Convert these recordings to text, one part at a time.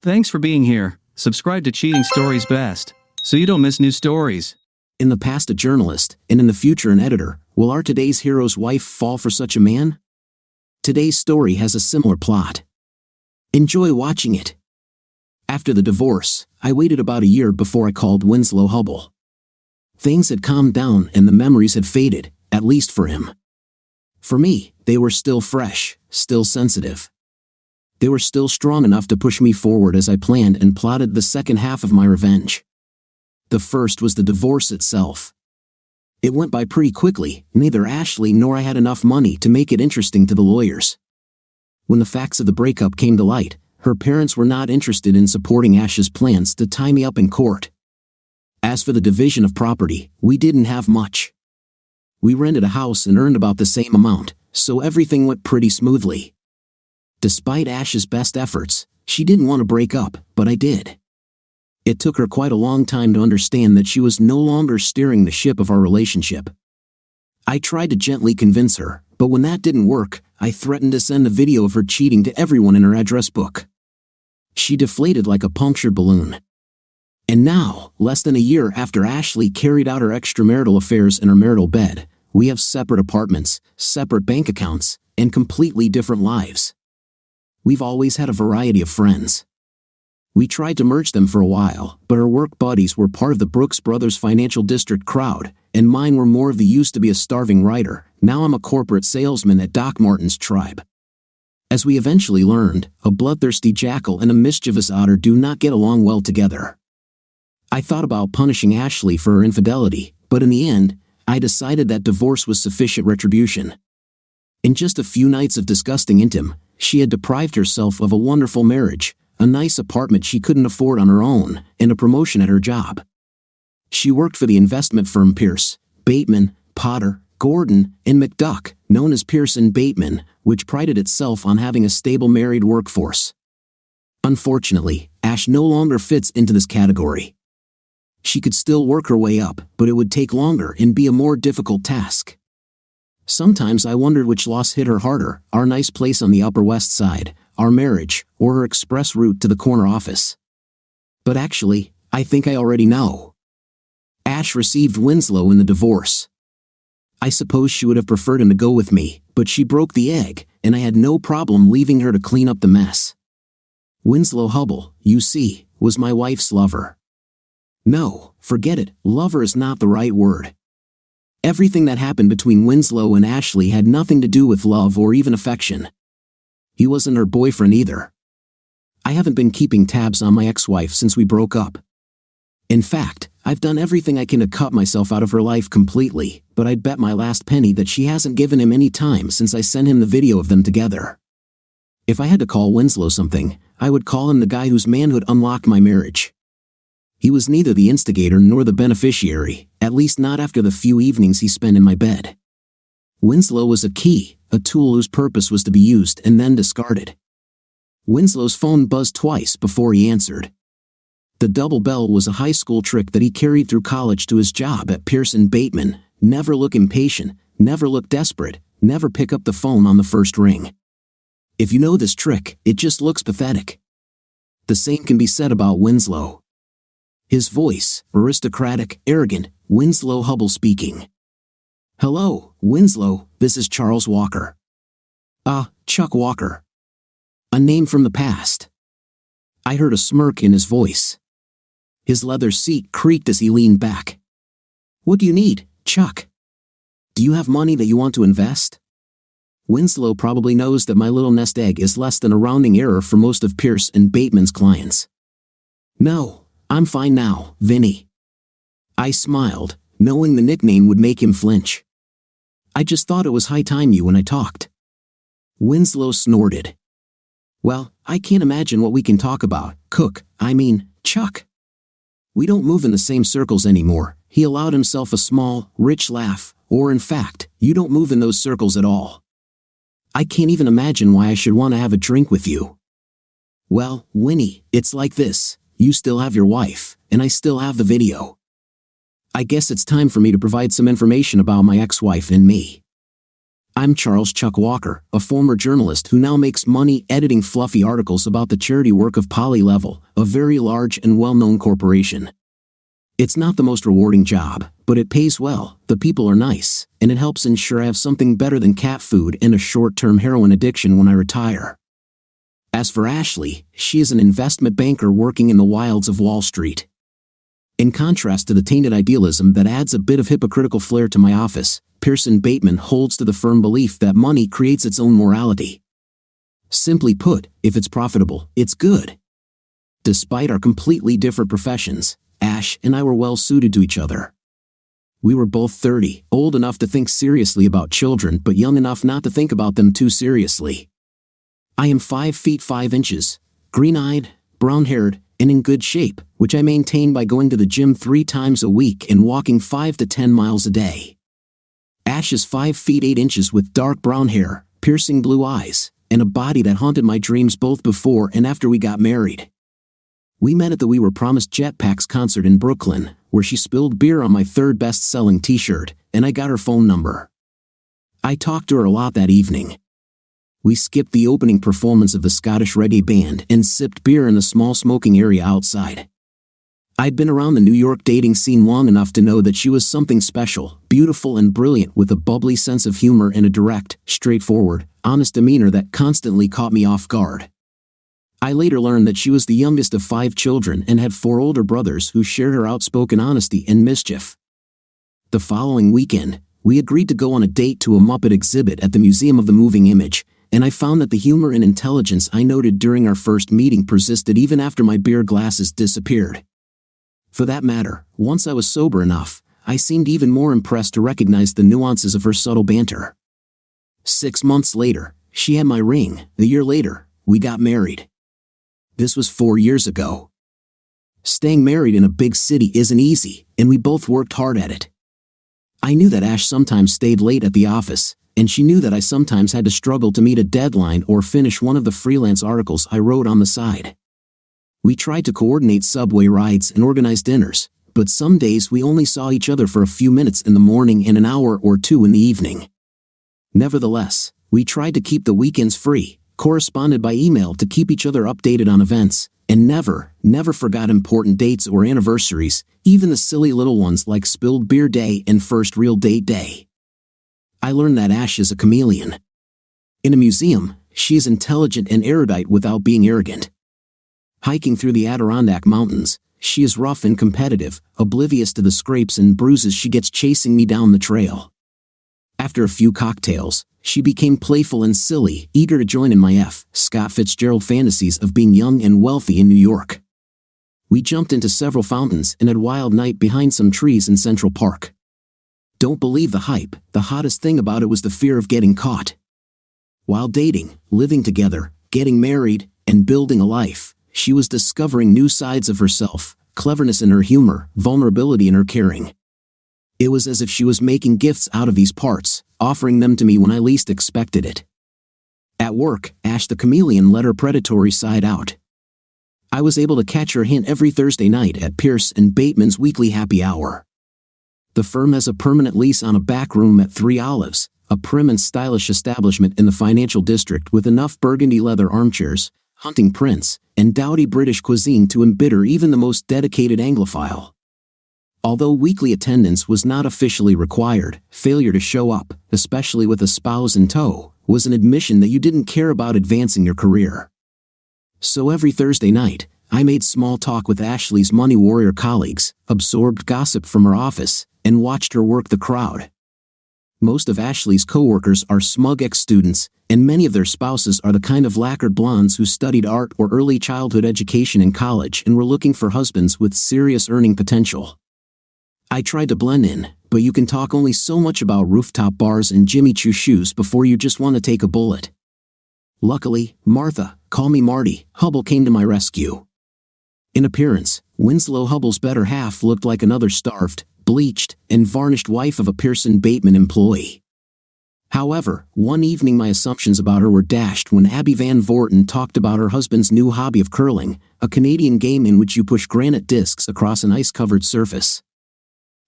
Thanks for being here. Subscribe to Cheating Stories Best, so you don't miss new stories. In the past a journalist, and in the future an editor, will our today's hero's wife fall for such a man? Today's story has a similar plot. Enjoy watching it. After the divorce, I waited about a year before I called Winslow Hubble. Things had calmed down and the memories had faded, at least for him. For me, they were still fresh, still sensitive. They were still strong enough to push me forward as I planned and plotted the second half of my revenge. The first was the divorce itself. It went by pretty quickly. Neither Ashley nor I had enough money to make it interesting to the lawyers. When the facts of the breakup came to light, her parents were not interested in supporting Ash's plans to tie me up in court. As for the division of property, we didn't have much. We rented a house and earned about the same amount, so everything went pretty smoothly. Despite Ash's best efforts, she didn't want to break up, but I did. It took her quite a long time to understand that she was no longer steering the ship of our relationship. I tried to gently convince her, but when that didn't work, I threatened to send a video of her cheating to everyone in her address book. She deflated like a punctured balloon. And now, less than a year after Ashley carried out her extramarital affairs in her marital bed, we have separate apartments, separate bank accounts, and completely different lives. We've always had a variety of friends. We tried to merge them for a while, but her work buddies were part of the Brooks Brothers financial district crowd, and mine were more of the used to be a starving writer, now I'm a corporate salesman at Doc Martin's tribe. As we eventually learned, a bloodthirsty jackal and a mischievous otter do not get along well together. I thought about punishing Ashley for her infidelity, but in the end, I decided that divorce was sufficient retribution. In just a few nights of disgusting intim, she had deprived herself of a wonderful marriage, a nice apartment she couldn't afford on her own, and a promotion at her job. She worked for the investment firm Pierce, Bateman, Potter, Gordon, and McDuck, known as Pierce & Bateman, which prided itself on having a stable married workforce. Unfortunately, Ash no longer fits into this category. She could still work her way up, but it would take longer and be a more difficult task. Sometimes I wondered which loss hit her harder, our nice place on the Upper West Side, our marriage, or her express route to the corner office. But actually, I think I already know. Ash received Winslow in the divorce. I suppose she would have preferred him to go with me, but she broke the egg, and I had no problem leaving her to clean up the mess. Winslow Hubble, you see, was my wife's lover. No, forget it, lover is not the right word. Everything that happened between Winslow and Ashley had nothing to do with love or even affection. He wasn't her boyfriend either. I haven't been keeping tabs on my ex-wife since we broke up. In fact, I've done everything I can to cut myself out of her life completely, but I'd bet my last penny that she hasn't given him any time since I sent him the video of them together. If I had to call Winslow something, I would call him the guy whose manhood unlocked my marriage. He was neither the instigator nor the beneficiary, at least not after the few evenings he spent in my bed. Winslow was a key, a tool whose purpose was to be used and then discarded. Winslow's phone buzzed twice before he answered. The double bell was a high school trick that he carried through college to his job at Pierce & Bateman: never look impatient, never look desperate, never pick up the phone on the first ring. If you know this trick, it just looks pathetic. The same can be said about Winslow. His voice, aristocratic, arrogant, Winslow Hubble speaking. Hello, Winslow, this is Charles Walker. Chuck Walker. A name from the past. I heard a smirk in his voice. His leather seat creaked as he leaned back. What do you need, Chuck? Do you have money that you want to invest? Winslow probably knows that my little nest egg is less than a rounding error for most of Pierce & Bateman's clients. No, I'm fine now, Vinny. I smiled, knowing the nickname would make him flinch. I just thought it was high time you and I talked. Winslow snorted. Well, I can't imagine what we can talk about, Chuck. We don't move in the same circles anymore. He allowed himself a small, rich laugh, or in fact, you don't move in those circles at all. I can't even imagine why I should want to have a drink with you. Well, Winnie, it's like this. You still have your wife, and I still have the video. I guess it's time for me to provide some information about my ex-wife and me. I'm Charles Chuck Walker, a former journalist who now makes money editing fluffy articles about the charity work of Poly Level, a very large and well-known corporation. It's not the most rewarding job, but it pays well, the people are nice, and it helps ensure I have something better than cat food and a short-term heroin addiction when I retire. As for Ashley, she is an investment banker working in the wilds of Wall Street. In contrast to the tainted idealism that adds a bit of hypocritical flair to my office, Pearson Bateman holds to the firm belief that money creates its own morality. Simply put, if it's profitable, it's good. Despite our completely different professions, Ash and I were well suited to each other. We were both 30, old enough to think seriously about children but young enough not to think about them too seriously. I am 5 feet 5 inches, green-eyed, brown-haired, and in good shape, which I maintain by going to the gym 3 times a week and walking 5 to 10 miles a day. Ash is 5 feet 8 inches with dark brown hair, piercing blue eyes, and a body that haunted my dreams both before and after we got married. We met at the We Were Promised Jetpacks concert in Brooklyn, where she spilled beer on my 3rd best-selling t-shirt, and I got her phone number. I talked to her a lot that evening. We skipped the opening performance of the Scottish reggae band and sipped beer in the small smoking area outside. I'd been around the New York dating scene long enough to know that she was something special, beautiful and brilliant with a bubbly sense of humor and a direct, straightforward, honest demeanor that constantly caught me off guard. I later learned that she was the youngest of 5 children and had 4 older brothers who shared her outspoken honesty and mischief. The following weekend, we agreed to go on a date to a Muppet exhibit at the Museum of the Moving Image, and I found that the humor and intelligence I noted during our first meeting persisted even after my beer glasses disappeared. For that matter, once I was sober enough, I seemed even more impressed to recognize the nuances of her subtle banter. 6 months later, she had my ring. A year later, we got married. This was 4 years ago. Staying married in a big city isn't easy, and we both worked hard at it. I knew that Ash sometimes stayed late at the office, and she knew that I sometimes had to struggle to meet a deadline or finish one of the freelance articles I wrote on the side. We tried to coordinate subway rides and organize dinners, but some days we only saw each other for a few minutes in the morning and an hour or 2 in the evening. Nevertheless, we tried to keep the weekends free, corresponded by email to keep each other updated on events, and never forgot important dates or anniversaries, even the silly little ones like Spilled Beer Day and First Real Date Day. I learned that Ash is a chameleon. In a museum, she is intelligent and erudite without being arrogant. Hiking through the Adirondack Mountains, she is rough and competitive, oblivious to the scrapes and bruises she gets chasing me down the trail. After a few cocktails, she became playful and silly, eager to join in my F. Scott Fitzgerald fantasies of being young and wealthy in New York. We jumped into several fountains and had a wild night behind some trees in Central Park. Don't believe the hype, the hottest thing about it was the fear of getting caught. While dating, living together, getting married, and building a life, she was discovering new sides of herself, cleverness in her humor, vulnerability in her caring. It was as if she was making gifts out of these parts, offering them to me when I least expected it. At work, Ash the chameleon let her predatory side out. I was able to catch her hint every Thursday night at Pierce and Bateman's weekly happy hour. The firm has a permanent lease on a back room at 3 Olives, a prim and stylish establishment in the financial district with enough burgundy leather armchairs, hunting prints, and dowdy British cuisine to embitter even the most dedicated Anglophile. Although weekly attendance was not officially required, failure to show up, especially with a spouse in tow, was an admission that you didn't care about advancing your career. So every Thursday night, I made small talk with Ashley's money warrior colleagues, absorbed gossip from her office, and watched her work the crowd. Most of Ashley's coworkers are smug ex-students, and many of their spouses are the kind of lacquered blondes who studied art or early childhood education in college and were looking for husbands with serious earning potential. I tried to blend in, but you can talk only so much about rooftop bars and Jimmy Choo shoes before you just want to take a bullet. Luckily, Martha, call me Marty, Hubble came to my rescue. In appearance, Winslow Hubble's better half looked like another starved, bleached, and varnished wife of a Pearson Bateman employee. However, one evening my assumptions about her were dashed when Abby Van Vorten talked about her husband's new hobby of curling, a Canadian game in which you push granite discs across an ice-covered surface.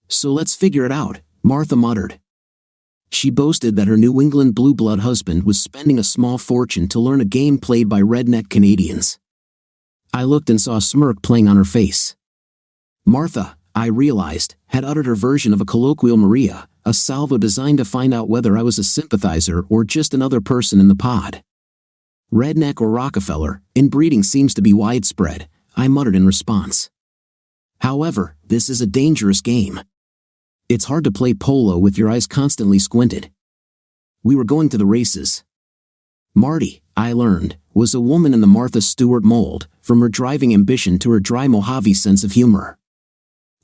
So let's figure it out, Martha muttered. She boasted that her New England blue blood husband was spending a small fortune to learn a game played by redneck Canadians. I looked and saw a smirk playing on her face. Martha, I realized, had uttered her version of a colloquial Maria, a salvo designed to find out whether I was a sympathizer or just another person in the pod. Redneck or Rockefeller, inbreeding seems to be widespread, I muttered in response. However, this is a dangerous game. It's hard to play polo with your eyes constantly squinted. We were going to the races. Marty, I learned, was a woman in the Martha Stewart mold, from her driving ambition to her dry Mojave sense of humor.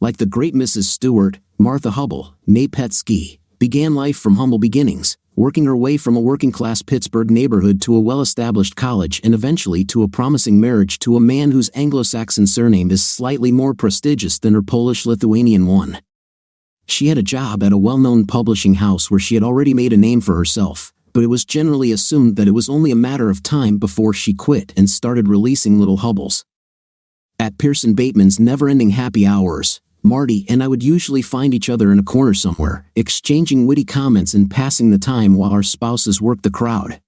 Like the great Mrs. Stewart, Martha Hubble, née Petsky, began life from humble beginnings, working her way from a working-class Pittsburgh neighborhood to a well-established college and eventually to a promising marriage to a man whose Anglo-Saxon surname is slightly more prestigious than her Polish-Lithuanian one. She had a job at a well-known publishing house where she had already made a name for herself, but it was generally assumed that it was only a matter of time before she quit and started releasing little Hubbles. At Pearson Bateman's never-ending happy hours, Marty and I would usually find each other in a corner somewhere, exchanging witty comments and passing the time while our spouses worked the crowd.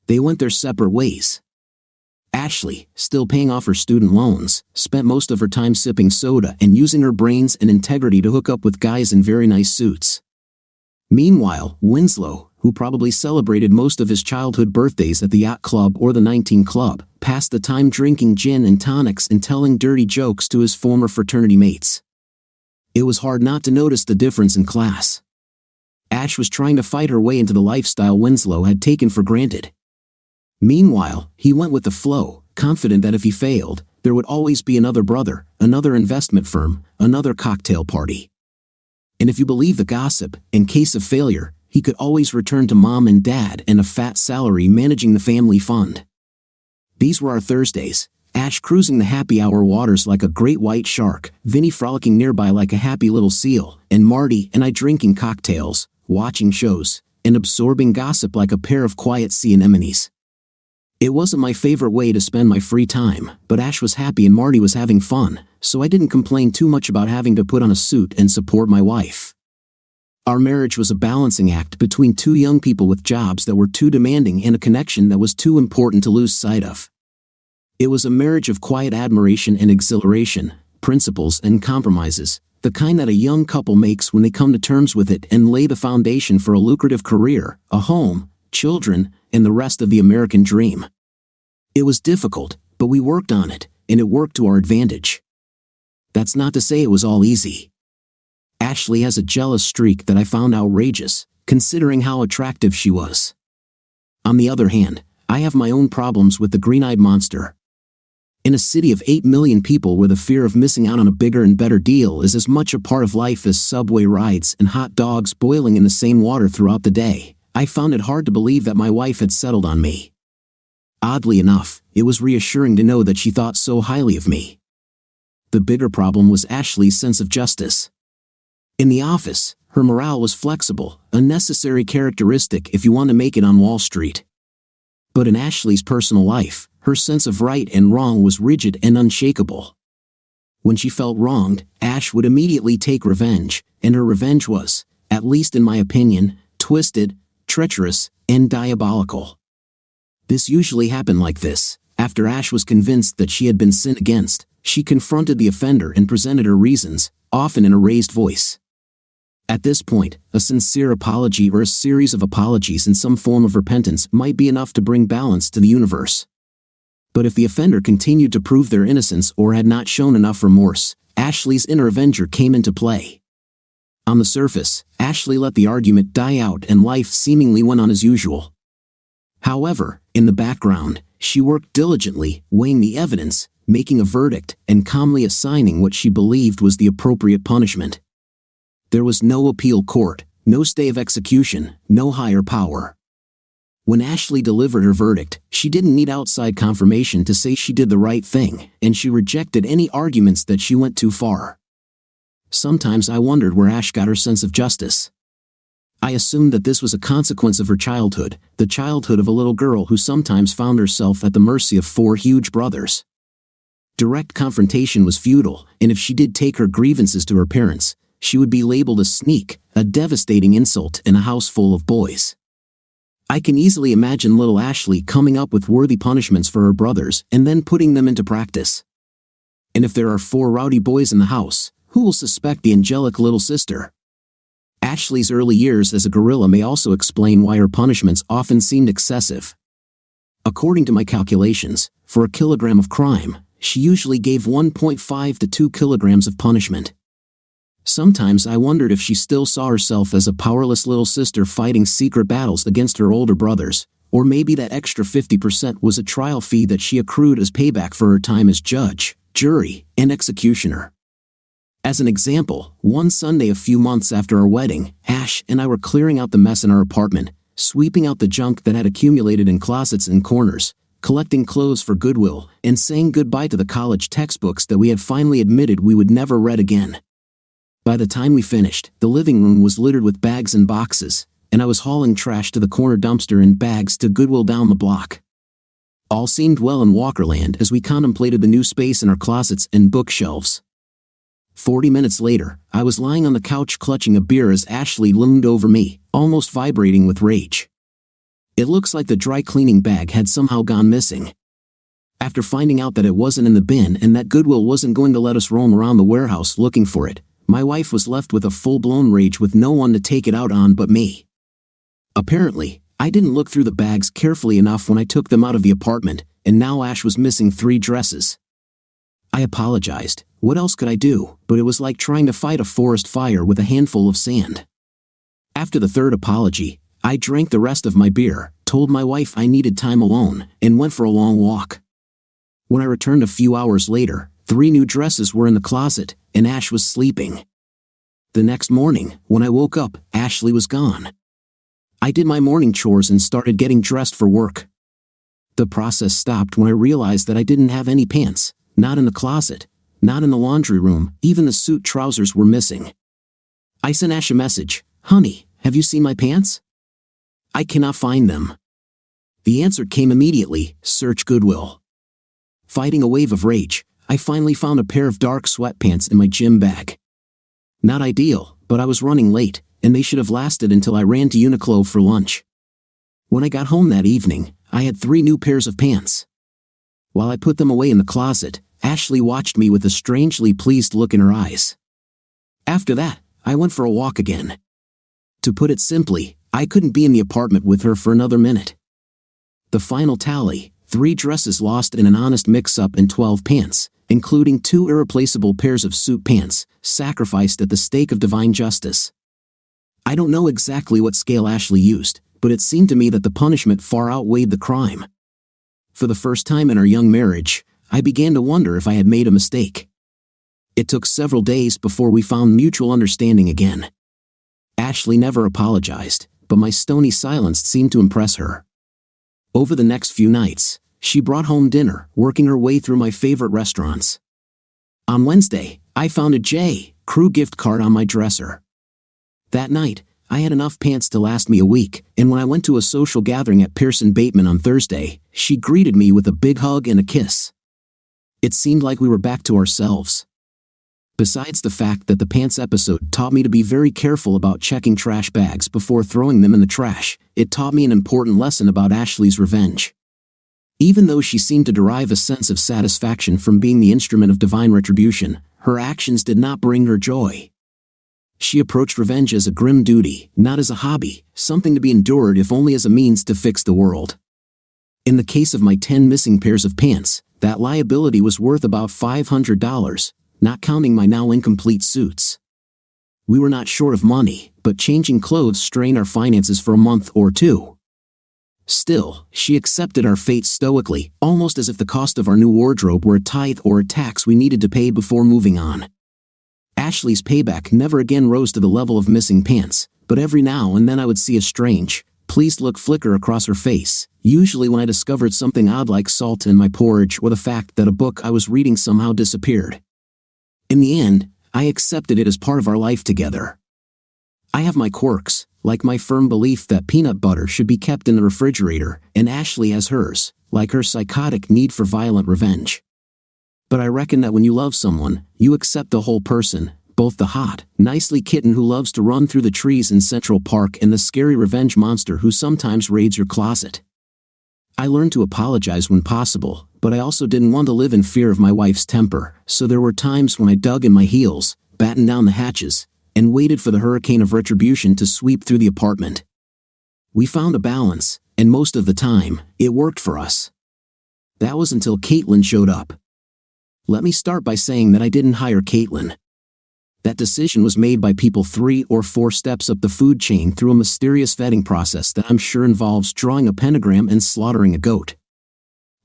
They went their separate ways. Ashley, still paying off her student loans, spent most of her time sipping soda and using her brains and integrity to hook up with guys in very nice suits. Meanwhile, Winslow, who probably celebrated most of his childhood birthdays at the yacht club or the 19 Club, passed the time drinking gin and tonics and telling dirty jokes to his former fraternity mates. It was hard not to notice the difference in class. Ash was trying to fight her way into the lifestyle Winslow had taken for granted. Meanwhile, he went with the flow, confident that if he failed, there would always be another brother, another investment firm, another cocktail party. And if you believe the gossip, in case of failure, he could always return to mom and dad and a fat salary managing the family fund. These were our Thursdays, Ash cruising the happy hour waters like a great white shark, Vinny frolicking nearby like a happy little seal, and Marty and I drinking cocktails, watching shows, and absorbing gossip like a pair of quiet sea anemones. It wasn't my favorite way to spend my free time, but Ash was happy and Marty was having fun, so I didn't complain too much about having to put on a suit and support my wife. Our marriage was a balancing act between two young people with jobs that were too demanding and a connection that was too important to lose sight of. It was a marriage of quiet admiration and exhilaration, principles and compromises, the kind that a young couple makes when they come to terms with it and lay the foundation for a lucrative career, a home, children, and the rest of the American dream. It was difficult, but we worked on it, and it worked to our advantage. That's not to say it was all easy. Ashley has a jealous streak that I found outrageous, considering how attractive she was. On the other hand, I have my own problems with the green-eyed monster. In a city of 8 million people where the fear of missing out on a bigger and better deal is as much a part of life as subway rides and hot dogs boiling in the same water throughout the day, I found it hard to believe that my wife had settled on me. Oddly enough, it was reassuring to know that she thought so highly of me. The bigger problem was Ashley's sense of justice. In the office, her morale was flexible, a necessary characteristic if you want to make it on Wall Street. But in Ashley's personal life, her sense of right and wrong was rigid and unshakable. When she felt wronged, Ash would immediately take revenge, and her revenge was, at least in my opinion, twisted, treacherous, and diabolical. This usually happened like this. After Ash was convinced that she had been sinned against, she confronted the offender and presented her reasons, often in a raised voice. At this point, a sincere apology or a series of apologies in some form of repentance might be enough to bring balance to the universe. But if the offender continued to prove their innocence or had not shown enough remorse, Ashley's inner avenger came into play. On the surface, Ashley let the argument die out and life seemingly went on as usual. However, in the background, she worked diligently, weighing the evidence, making a verdict, and calmly assigning what she believed was the appropriate punishment. There was no appeal court, no stay of execution, no higher power. When Ashley delivered her verdict, she didn't need outside confirmation to say she did the right thing, and she rejected any arguments that she went too far. Sometimes I wondered where Ash got her sense of justice. I assumed that this was a consequence of her childhood, the childhood of a little girl who sometimes found herself at the mercy of 4 huge brothers. Direct confrontation was futile, and if she did take her grievances to her parents, she would be labeled a sneak, a devastating insult in a house full of boys. I can easily imagine little Ashley coming up with worthy punishments for her brothers and then putting them into practice. And if there are 4 rowdy boys in the house, who will suspect the angelic little sister? Ashley's early years as a gorilla may also explain why her punishments often seemed excessive. According to my calculations, for a kilogram of crime, she usually gave 1.5 to 2 kilograms of punishment. Sometimes I wondered if she still saw herself as a powerless little sister fighting secret battles against her older brothers, or maybe that extra 50% was a trial fee that she accrued as payback for her time as judge, jury, and executioner. As an example, one Sunday a few months after our wedding, Ash and I were clearing out the mess in our apartment, sweeping out the junk that had accumulated in closets and corners, collecting clothes for Goodwill, and saying goodbye to the college textbooks that we had finally admitted we would never read again. By the time we finished, the living room was littered with bags and boxes, and I was hauling trash to the corner dumpster in bags to Goodwill down the block. All seemed well in Walkerland as we contemplated the new space in our closets and bookshelves. 40 minutes later, I was lying on the couch clutching a beer as Ashley loomed over me, almost vibrating with rage. It looks like the dry cleaning bag had somehow gone missing. After finding out that it wasn't in the bin and that Goodwill wasn't going to let us roam around the warehouse looking for it, my wife was left with a full-blown rage with no one to take it out on but me. Apparently, I didn't look through the bags carefully enough when I took them out of the apartment, and now Ash was missing 3 dresses. I apologized. What else could I do? But it was like trying to fight a forest fire with a handful of sand. After the 3rd apology, I drank the rest of my beer, told my wife I needed time alone, and went for a long walk. When I returned a few hours later, 3 new dresses were in the closet, and Ash was sleeping. The next morning, when I woke up, Ashley was gone. I did my morning chores and started getting dressed for work. The process stopped when I realized that I didn't have any pants, not in the closet, not in the laundry room, even the suit trousers were missing. I sent Ash a message, "Honey, have you seen my pants? I cannot find them." The answer came immediately, "Search Goodwill." Fighting a wave of rage, I finally found a pair of dark sweatpants in my gym bag. Not ideal, but I was running late, and they should have lasted until I ran to Uniqlo for lunch. When I got home that evening, I had 3 new pairs of pants. While I put them away in the closet, Ashley watched me with a strangely pleased look in her eyes. After that, I went for a walk again. To put it simply, I couldn't be in the apartment with her for another minute. The final tally, 3 dresses lost in an honest mix-up and 12 pants, including 2 irreplaceable pairs of suit pants, sacrificed at the stake of divine justice. I don't know exactly what scale Ashley used, but it seemed to me that the punishment far outweighed the crime. For the first time in our young marriage, I began to wonder if I had made a mistake. It took several days before we found mutual understanding again. Ashley never apologized, but my stony silence seemed to impress her. Over the next few nights, she brought home dinner, working her way through my favorite restaurants. On Wednesday, I found a J.Crew gift card on my dresser. That night, I had enough pants to last me a week, and when I went to a social gathering at Pearson Bateman on Thursday, she greeted me with a big hug and a kiss. It seemed like we were back to ourselves. Besides the fact that the pants episode taught me to be very careful about checking trash bags before throwing them in the trash, it taught me an important lesson about Ashley's revenge. Even though she seemed to derive a sense of satisfaction from being the instrument of divine retribution, her actions did not bring her joy. She approached revenge as a grim duty, not as a hobby, something to be endured if only as a means to fix the world. In the case of my 10 missing pairs of pants, that liability was worth about $500, not counting my now incomplete suits. We were not short of money, but changing clothes strained our finances for a month or 2. Still, she accepted our fate stoically, almost as if the cost of our new wardrobe were a tithe or a tax we needed to pay before moving on. Ashley's payback never again rose to the level of missing pants, but every now and then I would see a strange, pleased look flicker across her face, usually when I discovered something odd like salt in my porridge or the fact that a book I was reading somehow disappeared. In the end, I accepted it as part of our life together. I have my quirks, like my firm belief that peanut butter should be kept in the refrigerator, and Ashley has hers, like her psychotic need for violent revenge. But I reckon that when you love someone, you accept the whole person, both the hot, nicely kitten who loves to run through the trees in Central Park and the scary revenge monster who sometimes raids your closet. I learned to apologize when possible, but I also didn't want to live in fear of my wife's temper, so there were times when I dug in my heels, battened down the hatches, and waited for the hurricane of retribution to sweep through the apartment. We found a balance, and most of the time, it worked for us. That was until Caitlin showed up. Let me start by saying that I didn't hire Caitlin. That decision was made by people 3 or 4 steps up the food chain through a mysterious vetting process that I'm sure involves drawing a pentagram and slaughtering a goat.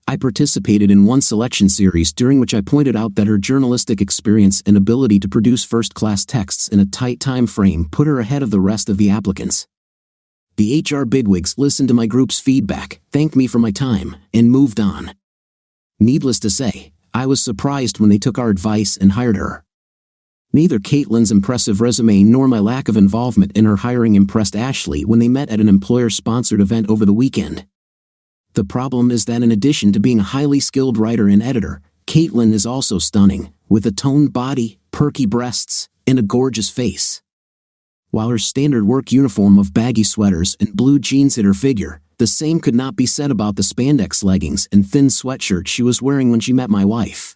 I participated in one selection series during which I pointed out that her journalistic experience and ability to produce first-class texts in a tight time frame put her ahead of the rest of the applicants. The HR bigwigs listened to my group's feedback, thanked me for my time, and moved on. Needless to say, I was surprised when they took our advice and hired her. Neither Caitlin's impressive resume nor my lack of involvement in her hiring impressed Ashley when they met at an employer-sponsored event over the weekend. The problem is that in addition to being a highly skilled writer and editor, Caitlin is also stunning, with a toned body, perky breasts, and a gorgeous face. While her standard work uniform of baggy sweaters and blue jeans hid her figure, the same could not be said about the spandex leggings and thin sweatshirt she was wearing when she met my wife.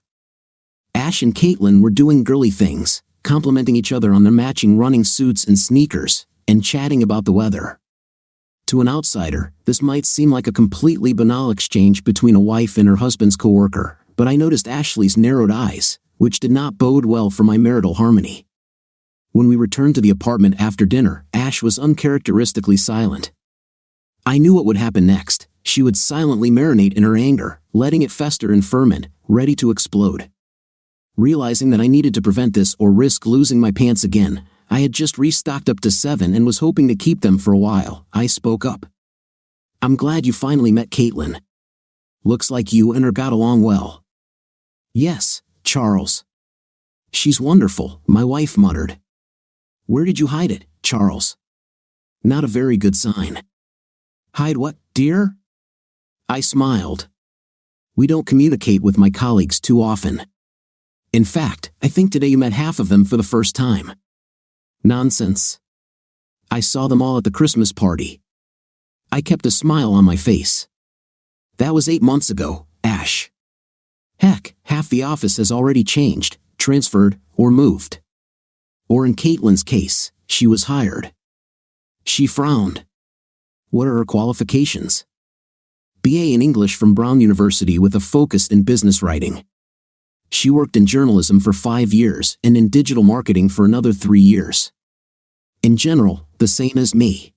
Ash and Caitlin were doing girly things, complimenting each other on their matching running suits and sneakers, and chatting about the weather. To an outsider, this might seem like a completely banal exchange between a wife and her husband's coworker, but I noticed Ashley's narrowed eyes, which did not bode well for my marital harmony. When we returned to the apartment after dinner, Ash was uncharacteristically silent. I knew what would happen next. She would silently marinate in her anger, letting it fester and ferment, ready to explode. Realizing that I needed to prevent this or risk losing my pants again, I had just restocked up to 7 and was hoping to keep them for a while. I spoke up. "I'm glad you finally met Caitlin. Looks like you and her got along well." "Yes, Charles. She's wonderful," my wife muttered. "Where did you hide it, Charles?" "Not a very good sign." "Hide what, dear?" I smiled. "We don't communicate with my colleagues too often. In fact, I think today you met half of them for the first time." "Nonsense. I saw them all at the Christmas party." I kept a smile on my face. "That was 8 months ago, Ash. Heck, half the office has already changed, transferred, or moved. Or in Caitlin's case, she was hired." She frowned. "What are her qualifications?" "BA in English from Brown University with a focus in business writing. She worked in journalism for 5 years and in digital marketing for another 3 years. In general, the same as me."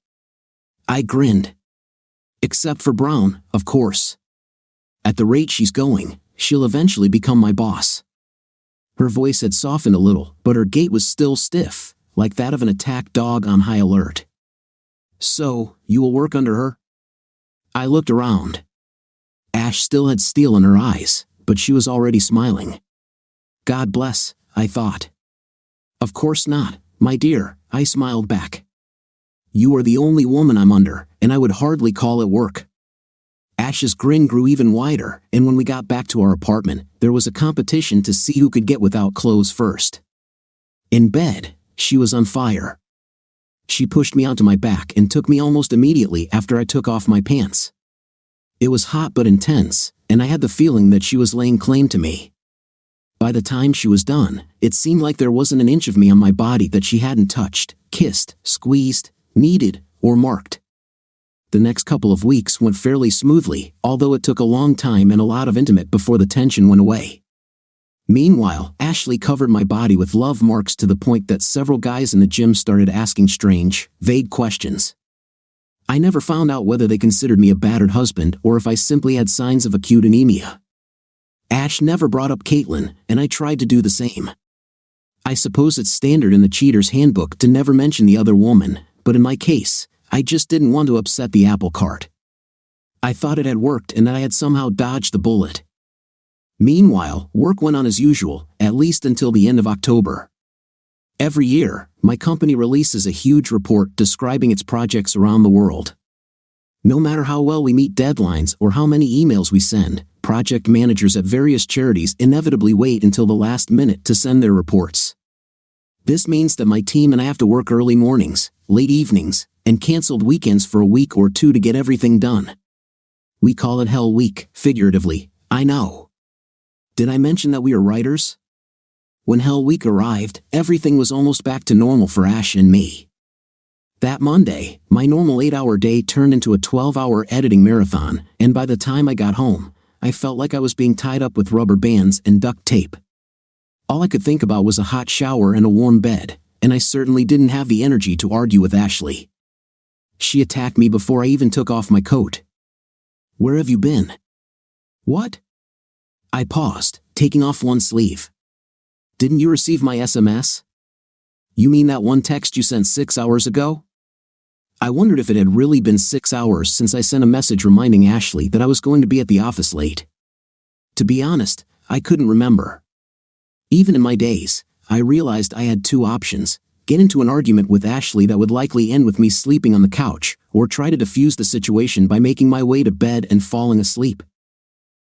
I grinned. "Except for Brown, of course. At the rate she's going, she'll eventually become my boss." Her voice had softened a little, but her gait was still stiff, like that of an attacked dog on high alert. "So, you will work under her?" I looked around. Ash still had steel in her eyes, but she was already smiling. God bless, I thought. "Of course not, my dear," I smiled back. "You are the only woman I'm under, and I would hardly call it work." Ash's grin grew even wider, and when we got back to our apartment, there was a competition to see who could get without clothes first. In bed, she was on fire. She pushed me onto my back and took me almost immediately after I took off my pants. It was hot but intense, and I had the feeling that she was laying claim to me. By the time she was done, it seemed like there wasn't an inch of me on my body that she hadn't touched, kissed, squeezed, kneaded, or marked. The next couple of weeks went fairly smoothly, although it took a long time and a lot of intimate before the tension went away. Meanwhile, Ashley covered my body with love marks to the point that several guys in the gym started asking strange, vague questions. I never found out whether they considered me a battered husband or if I simply had signs of acute anemia. Ash never brought up Caitlin, and I tried to do the same. I suppose it's standard in the cheater's handbook to never mention the other woman, but in my case, I just didn't want to upset the apple cart. I thought it had worked and that I had somehow dodged the bullet. Meanwhile, work went on as usual, at least until the end of October. Every year, my company releases a huge report describing its projects around the world. No matter how well we meet deadlines or how many emails we send, project managers at various charities inevitably wait until the last minute to send their reports. This means that my team and I have to work early mornings, late evenings, and canceled weekends for a week or two to get everything done. We call it Hell Week, figuratively, I know. Did I mention that we are writers? When Hell Week arrived, everything was almost back to normal for Ash and me. That Monday, my normal 8-hour day turned into a 12-hour editing marathon, and by the time I got home, I felt like I was being tied up with rubber bands and duct tape. All I could think about was a hot shower and a warm bed, and I certainly didn't have the energy to argue with Ashley. She attacked me before I even took off my coat. "Where have you been?" "What?" I paused, taking off one sleeve. "Didn't you receive my SMS?" "You mean that one text you sent 6 hours ago?" I wondered if it had really been 6 hours since I sent a message reminding Ashley that I was going to be at the office late. To be honest, I couldn't remember. Even in my daze, I realized I had two options: get into an argument with Ashley that would likely end with me sleeping on the couch, or try to defuse the situation by making my way to bed and falling asleep.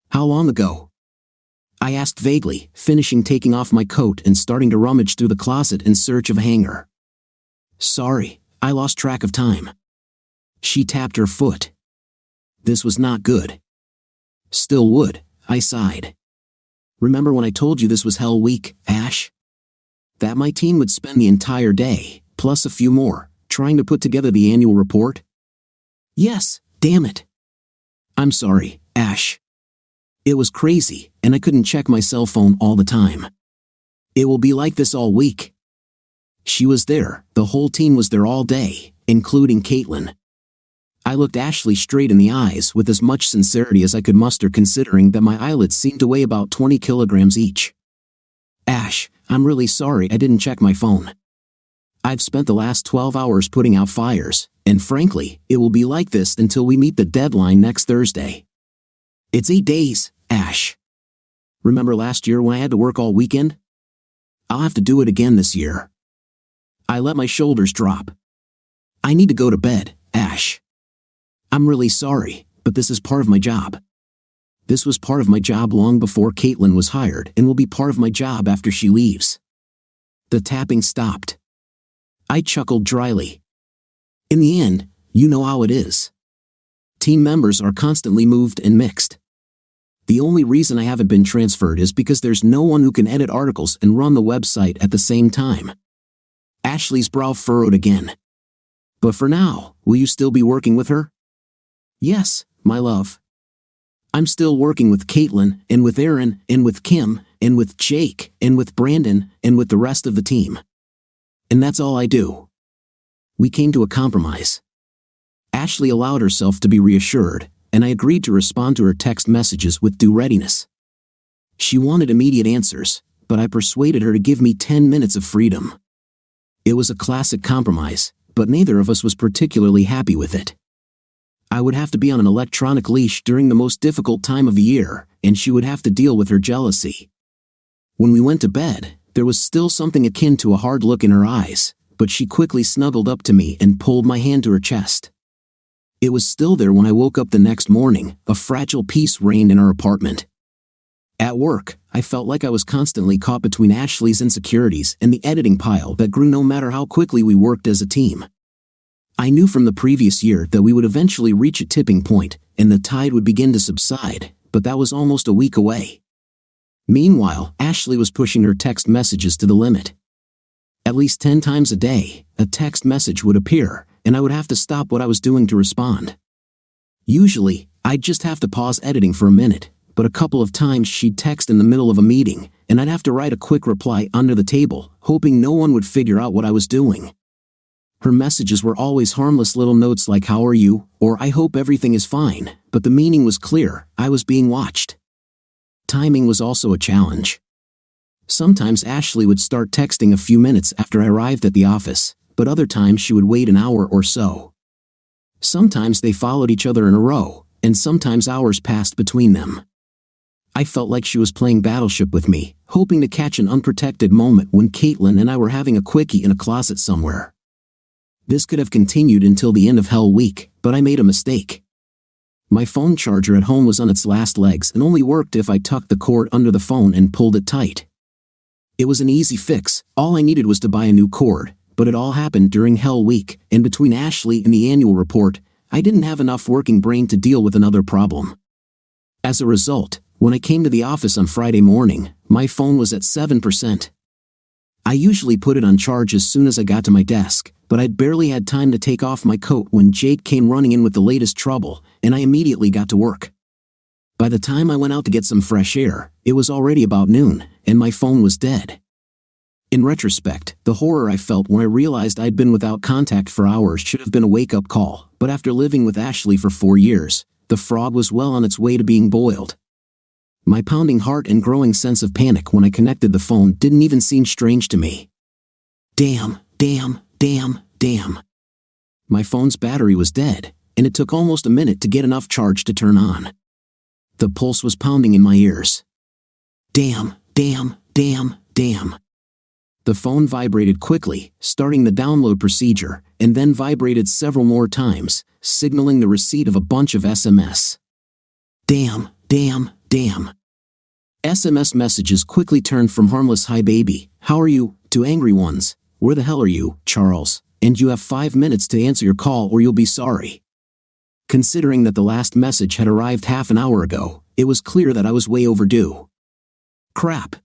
"How long ago?" I asked vaguely, finishing taking off my coat and starting to rummage through the closet in search of a hanger. "Sorry, I lost track of time." She tapped her foot. This was not good. "Still would," I sighed. "Remember when I told you this was Hell Week, Ash? That my team would spend the entire day, plus a few more, trying to put together the annual report?" "Yes, damn it." "I'm sorry, Ash. It was crazy, and I couldn't check my cell phone all the time. It will be like this all week." She was there, the whole team was there all day, including Caitlin. I looked Ashley straight in the eyes with as much sincerity as I could muster, considering that my eyelids seemed to weigh about 20 kilograms each. "Ash, I'm really sorry I didn't check my phone. I've spent the last 12 hours putting out fires, and frankly, it will be like this until we meet the deadline next Thursday. It's 8 days, Ash. Remember last year when I had to work all weekend? I'll have to do it again this year." I let my shoulders drop. "I need to go to bed, Ash. I'm really sorry, but this is part of my job. This was part of my job long before Caitlin was hired and will be part of my job after she leaves." The tapping stopped. I chuckled dryly. In the end, you know how it is. Team members are constantly moved and mixed. The only reason I haven't been transferred is because there's no one who can edit articles and run the website at the same time. Ashley's brow furrowed again. "But for now, will you still be working with her?" "Yes, my love. I'm still working with Caitlin, and with Aaron, and with Kim, and with Jake, and with Brandon, and with the rest of the team. And that's all I do." We came to a compromise. Ashley allowed herself to be reassured, and I agreed to respond to her text messages with due readiness. She wanted immediate answers, but I persuaded her to give me 10 minutes of freedom. It was a classic compromise, but neither of us was particularly happy with it. I would have to be on an electronic leash during the most difficult time of the year, and she would have to deal with her jealousy. When we went to bed, there was still something akin to a hard look in her eyes, but she quickly snuggled up to me and pulled my hand to her chest. It was still there when I woke up the next morning. A fragile peace reigned in our apartment. At work, I felt like I was constantly caught between Ashley's insecurities and the editing pile that grew no matter how quickly we worked as a team. I knew from the previous year that we would eventually reach a tipping point, and the tide would begin to subside, but that was almost a week away. Meanwhile, Ashley was pushing her text messages to the limit. At least 10 times a day, a text message would appear, and I would have to stop what I was doing to respond. Usually, I'd just have to pause editing for a minute, but a couple of times she'd text in the middle of a meeting, and I'd have to write a quick reply under the table, hoping no one would figure out what I was doing. Her messages were always harmless little notes like "How are you?" or "I hope everything is fine," but the meaning was clear: I was being watched. Timing was also a challenge. Sometimes Ashley would start texting a few minutes after I arrived at the office, but other times she would wait an hour or so. Sometimes they followed each other in a row, and sometimes hours passed between them. I felt like she was playing Battleship with me, hoping to catch an unprotected moment when Caitlin and I were having a quickie in a closet somewhere. This could have continued until the end of Hell Week, but I made a mistake. My phone charger at home was on its last legs and only worked if I tucked the cord under the phone and pulled it tight. It was an easy fix, all I needed was to buy a new cord, but it all happened during Hell Week, and between Ashley and the annual report, I didn't have enough working brain to deal with another problem. As a result, when I came to the office on Friday morning, my phone was at 7%. I usually put it on charge as soon as I got to my desk, but I'd barely had time to take off my coat when Jake came running in with the latest trouble, and I immediately got to work. By the time I went out to get some fresh air, it was already about noon, and my phone was dead. In retrospect, the horror I felt when I realized I'd been without contact for hours should have been a wake-up call, but after living with Ashley for 4 years, the frog was well on its way to being boiled. My pounding heart and growing sense of panic when I connected the phone didn't even seem strange to me. Damn. My phone's battery was dead, and it took almost a minute to get enough charge to turn on. The pulse was pounding in my ears. Damn. The phone vibrated quickly, starting the download procedure, and then vibrated several more times, signaling the receipt of a bunch of SMS. Damn. SMS messages quickly turned from harmless "Hi baby, how are you?" to angry ones, "Where the hell are you, Charles? And you have 5 minutes to answer your call or you'll be sorry." Considering that the last message had arrived half an hour ago, it was clear that I was way overdue. Crap.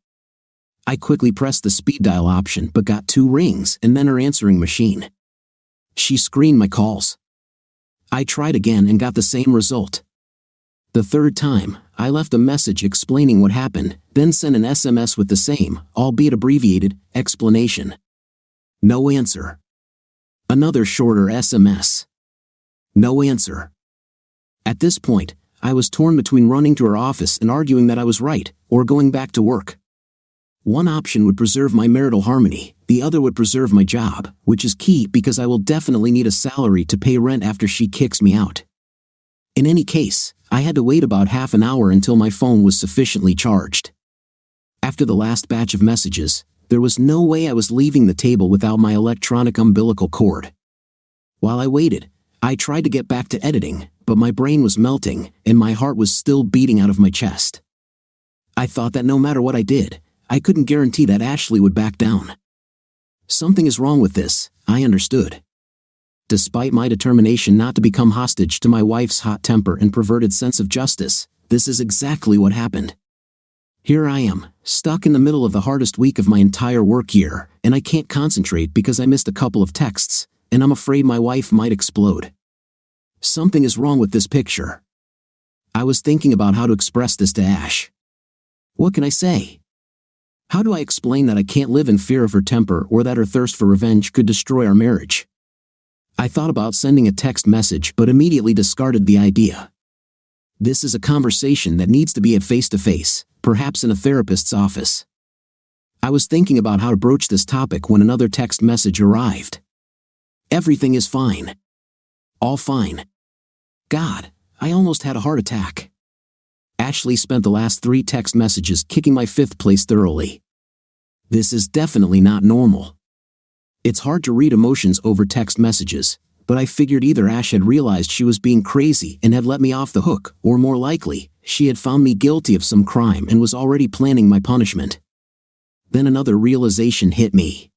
I quickly pressed the speed dial option but got 2 rings and then her answering machine. She screened my calls. I tried again and got the same result. The third time, I left a message explaining what happened, then sent an SMS with the same, albeit abbreviated, explanation. No answer. Another shorter SMS. No answer. At this point, I was torn between running to her office and arguing that I was right, or going back to work. One option would preserve my marital harmony, the other would preserve my job, which is key because I will definitely need a salary to pay rent after she kicks me out. In any case, I had to wait about half an hour until my phone was sufficiently charged. After the last batch of messages, there was no way I was leaving the table without my electronic umbilical cord. While I waited, I tried to get back to editing, but my brain was melting and my heart was still beating out of my chest. I thought that no matter what I did, I couldn't guarantee that Ashley would back down. Something is wrong with this, I understood. Despite my determination not to become hostage to my wife's hot temper and perverted sense of justice, this is exactly what happened. Here I am, stuck in the middle of the hardest week of my entire work year, and I can't concentrate because I missed a couple of texts, and I'm afraid my wife might explode. Something is wrong with this picture. I was thinking about how to express this to Ash. What can I say? How do I explain that I can't live in fear of her temper or that her thirst for revenge could destroy our marriage? I thought about sending a text message but immediately discarded the idea. This is a conversation that needs to be at face-to-face, perhaps in a therapist's office. I was thinking about how to broach this topic when another text message arrived. Everything is fine. All fine. God, I almost had a heart attack. Ashley spent the last 3 text messages kicking my 5th place thoroughly. This is definitely not normal. It's hard to read emotions over text messages, but I figured either Ash had realized she was being crazy and had let me off the hook, or more likely, she had found me guilty of some crime and was already planning my punishment. Then another realization hit me.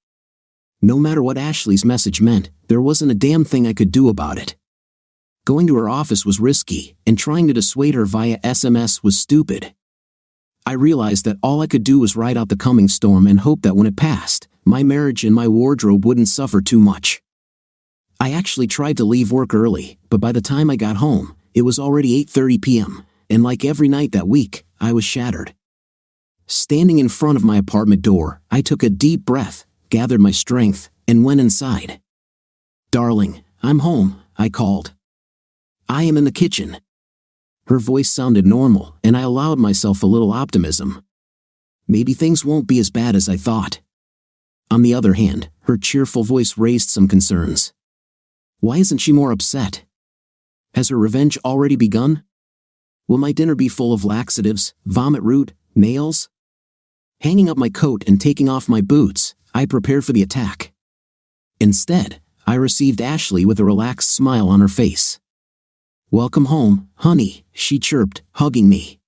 No matter what Ashley's message meant, there wasn't a damn thing I could do about it. Going to her office was risky, and trying to dissuade her via SMS was stupid. I realized that all I could do was ride out the coming storm and hope that when it passed, my marriage and my wardrobe wouldn't suffer too much. I actually tried to leave work early, but by the time I got home, it was already 8:30 p.m., and like every night that week, I was shattered. Standing in front of my apartment door, I took a deep breath, gathered my strength, and went inside. "Darling, I'm home," I called. "I am in the kitchen." Her voice sounded normal, and I allowed myself a little optimism. Maybe things won't be as bad as I thought. On the other hand, her cheerful voice raised some concerns. Why isn't she more upset? Has her revenge already begun? Will my dinner be full of laxatives, vomit root, nails? Hanging up my coat and taking off my boots, I prepared for the attack. Instead, I received Ashley with a relaxed smile on her face. "Welcome home, honey," she chirped, hugging me.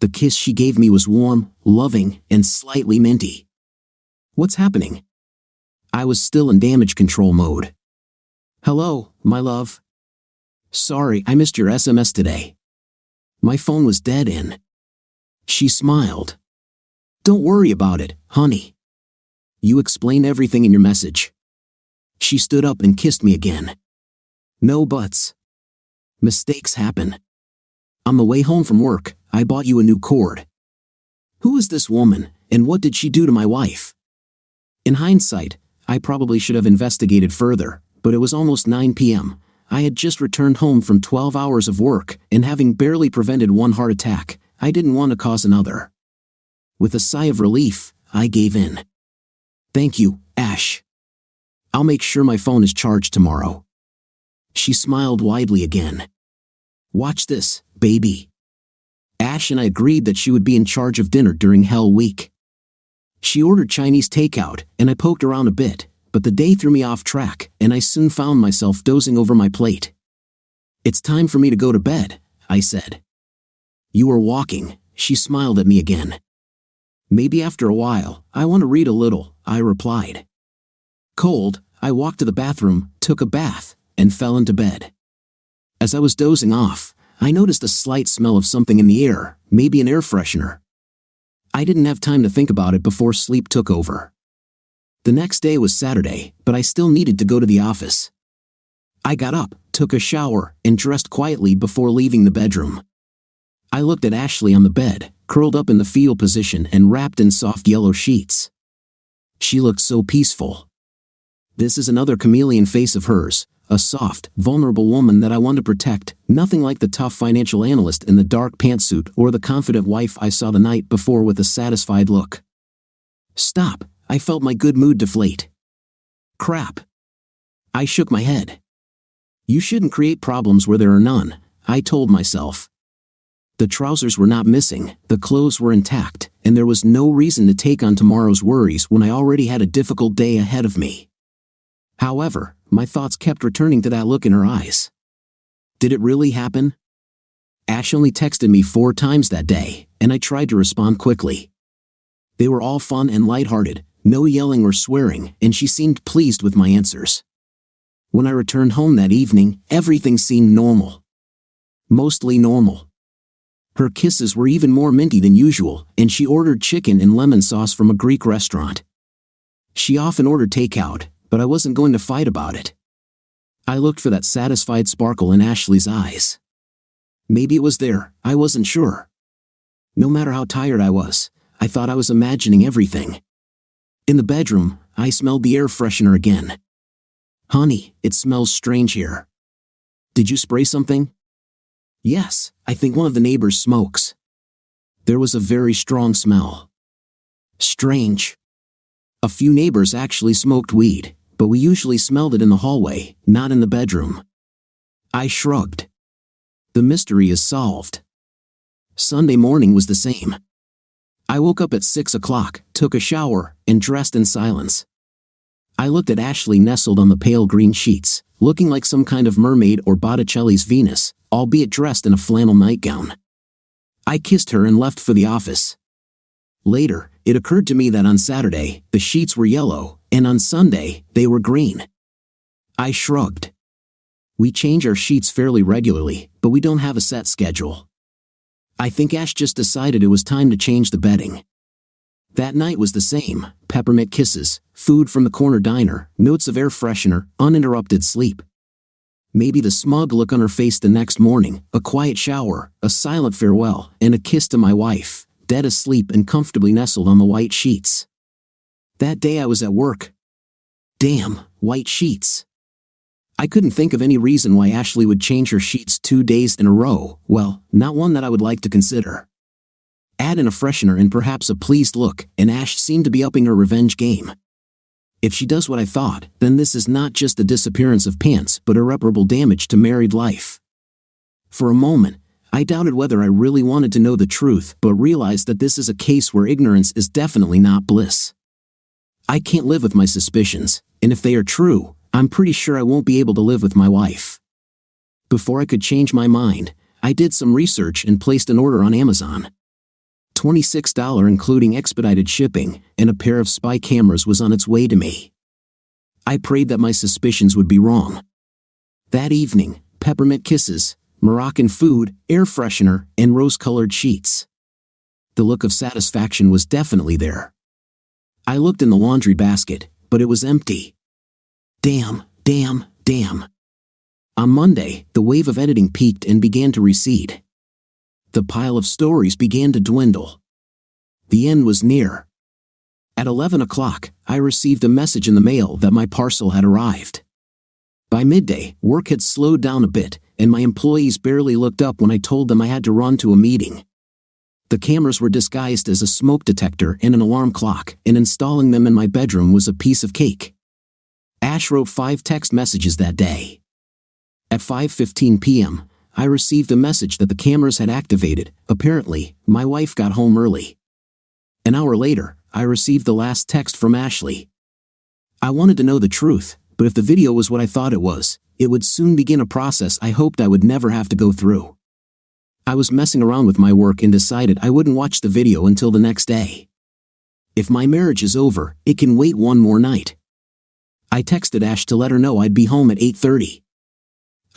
The kiss she gave me was warm, loving, and slightly minty. What's happening? I was still in damage control mode. Hello, my love. Sorry, I missed your SMS today. My phone was dead in. She smiled. Don't worry about it, honey. You explained everything in your message. She stood up and kissed me again. No buts. Mistakes happen. On the way home from work, I bought you a new cord. Who is this woman, and what did she do to my wife? In hindsight, I probably should have investigated further, but it was almost 9 p.m. I had just returned home from 12 hours of work, and having barely prevented one heart attack, I didn't want to cause another. With a sigh of relief, I gave in. Thank you, Ash. I'll make sure my phone is charged tomorrow. She smiled widely again. Watch this, baby. Ash and I agreed that she would be in charge of dinner during Hell Week. She ordered Chinese takeout, and I poked around a bit, but the day threw me off track, and I soon found myself dozing over my plate. It's time for me to go to bed, I said. You are walking, she smiled at me again. Maybe after a while, I want to read a little, I replied. Cold, I walked to the bathroom, took a bath, and fell into bed. As I was dozing off, I noticed a slight smell of something in the air, maybe an air freshener. I didn't have time to think about it before sleep took over. The next day was Saturday, but I still needed to go to the office. I got up, took a shower, and dressed quietly before leaving the bedroom. I looked at Ashley on the bed, curled up in the fetal position and wrapped in soft yellow sheets. She looked so peaceful. This is another chameleon face of hers, a soft, vulnerable woman that I want to protect, nothing like the tough financial analyst in the dark pantsuit or the confident wife I saw the night before with a satisfied look. Stop, I felt my good mood deflate. Crap. I shook my head. You shouldn't create problems where there are none, I told myself. The trousers were not missing, the clothes were intact, and there was no reason to take on tomorrow's worries when I already had a difficult day ahead of me. However, my thoughts kept returning to that look in her eyes. Did it really happen? Ash only texted me 4 times that day, and I tried to respond quickly. They were all fun and lighthearted, no yelling or swearing, and she seemed pleased with my answers. When I returned home that evening, everything seemed normal. Mostly normal. Her kisses were even more minty than usual, and she ordered chicken and lemon sauce from a Greek restaurant. She often ordered takeout, but I wasn't going to fight about it. I looked for that satisfied sparkle in Ashley's eyes. Maybe it was there, I wasn't sure. No matter how tired I was, I thought I was imagining everything. In the bedroom, I smelled the air freshener again. Honey, it smells strange here. Did you spray something? Yes, I think one of the neighbors smokes. There was a very strong smell. Strange. A few neighbors actually smoked weed, but we usually smelled it in the hallway, not in the bedroom. I shrugged. The mystery is solved. Sunday morning was the same. I woke up at 6 o'clock, took a shower, and dressed in silence. I looked at Ashley nestled on the pale green sheets, looking like some kind of mermaid or Botticelli's Venus, albeit dressed in a flannel nightgown. I kissed her and left for the office. Later, it occurred to me that on Saturday, the sheets were yellow, and on Sunday, they were green. I shrugged. We change our sheets fairly regularly, but we don't have a set schedule. I think Ash just decided it was time to change the bedding. That night was the same, peppermint kisses, food from the corner diner, notes of air freshener, uninterrupted sleep. Maybe the smug look on her face the next morning, a quiet shower, a silent farewell, and a kiss to my wife, dead asleep and comfortably nestled on the white sheets. That day I was at work. Damn, white sheets. I couldn't think of any reason why Ashley would change her sheets 2 days in a row, well, not one that I would like to consider. Add in a freshener and perhaps a pleased look, and Ash seemed to be upping her revenge game. If she does what I thought, then this is not just the disappearance of pants but irreparable damage to married life. For a moment, I doubted whether I really wanted to know the truth but realized that this is a case where ignorance is definitely not bliss. I can't live with my suspicions, and if they are true, I'm pretty sure I won't be able to live with my wife. Before I could change my mind, I did some research and placed an order on Amazon. $26 including expedited shipping, and a pair of spy cameras was on its way to me. I prayed that my suspicions would be wrong. That evening, peppermint kisses, Moroccan food, air freshener, and rose-colored sheets. The look of satisfaction was definitely there. I looked in the laundry basket, but it was empty. Damn. On Monday, the wave of editing peaked and began to recede. The pile of stories began to dwindle. The end was near. At 11 o'clock, I received a message in the mail that my parcel had arrived. By midday, work had slowed down a bit, and my employees barely looked up when I told them I had to run to a meeting. The cameras were disguised as a smoke detector and an alarm clock, and installing them in my bedroom was a piece of cake. Ash wrote 5 text messages that day. At 5:15 p.m., I received a message that the cameras had activated. Apparently, my wife got home early. An hour later, I received the last text from Ashley. I wanted to know the truth, but if the video was what I thought it was, it would soon begin a process I hoped I would never have to go through. I was messing around with my work and decided I wouldn't watch the video until the next day. If my marriage is over, it can wait one more night. I texted Ash to let her know I'd be home at 8:30.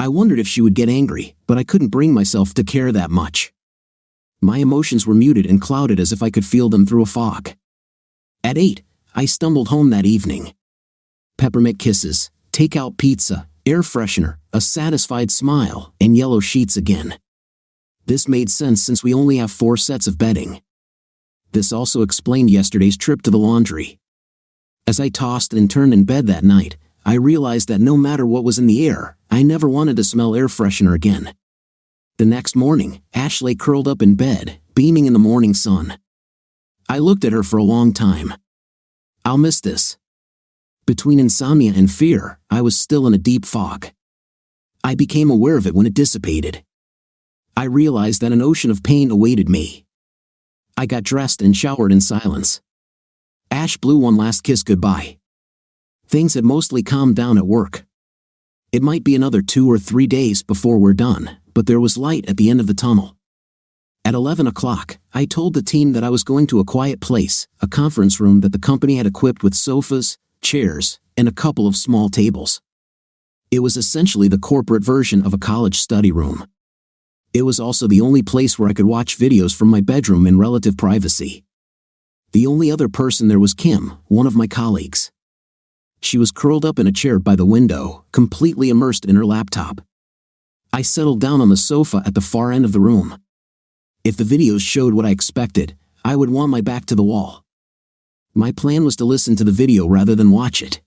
I wondered if she would get angry, but I couldn't bring myself to care that much. My emotions were muted and clouded as if I could feel them through a fog. At 8, I stumbled home that evening. Peppermint kisses, takeout pizza, air freshener, a satisfied smile, and yellow sheets again. This made sense since we only have 4 sets of bedding. This also explained yesterday's trip to the laundry. As I tossed and turned in bed that night, I realized that no matter what was in the air, I never wanted to smell air freshener again. The next morning, Ash lay curled up in bed, beaming in the morning sun. I looked at her for a long time. I'll miss this. Between insomnia and fear, I was still in a deep fog. I became aware of it when it dissipated. I realized that an ocean of pain awaited me. I got dressed and showered in silence. Ash blew one last kiss goodbye. Things had mostly calmed down at work. It might be another 2 or 3 days before we're done, but there was light at the end of the tunnel. At 11 o'clock, I told the team that I was going to a quiet place, a conference room that the company had equipped with sofas, chairs, and a couple of small tables. It was essentially the corporate version of a college study room. It was also the only place where I could watch videos from my bedroom in relative privacy. The only other person there was Kim, one of my colleagues. She was curled up in a chair by the window, completely immersed in her laptop. I settled down on the sofa at the far end of the room. If the videos showed what I expected, I would want my back to the wall. My plan was to listen to the video rather than watch it.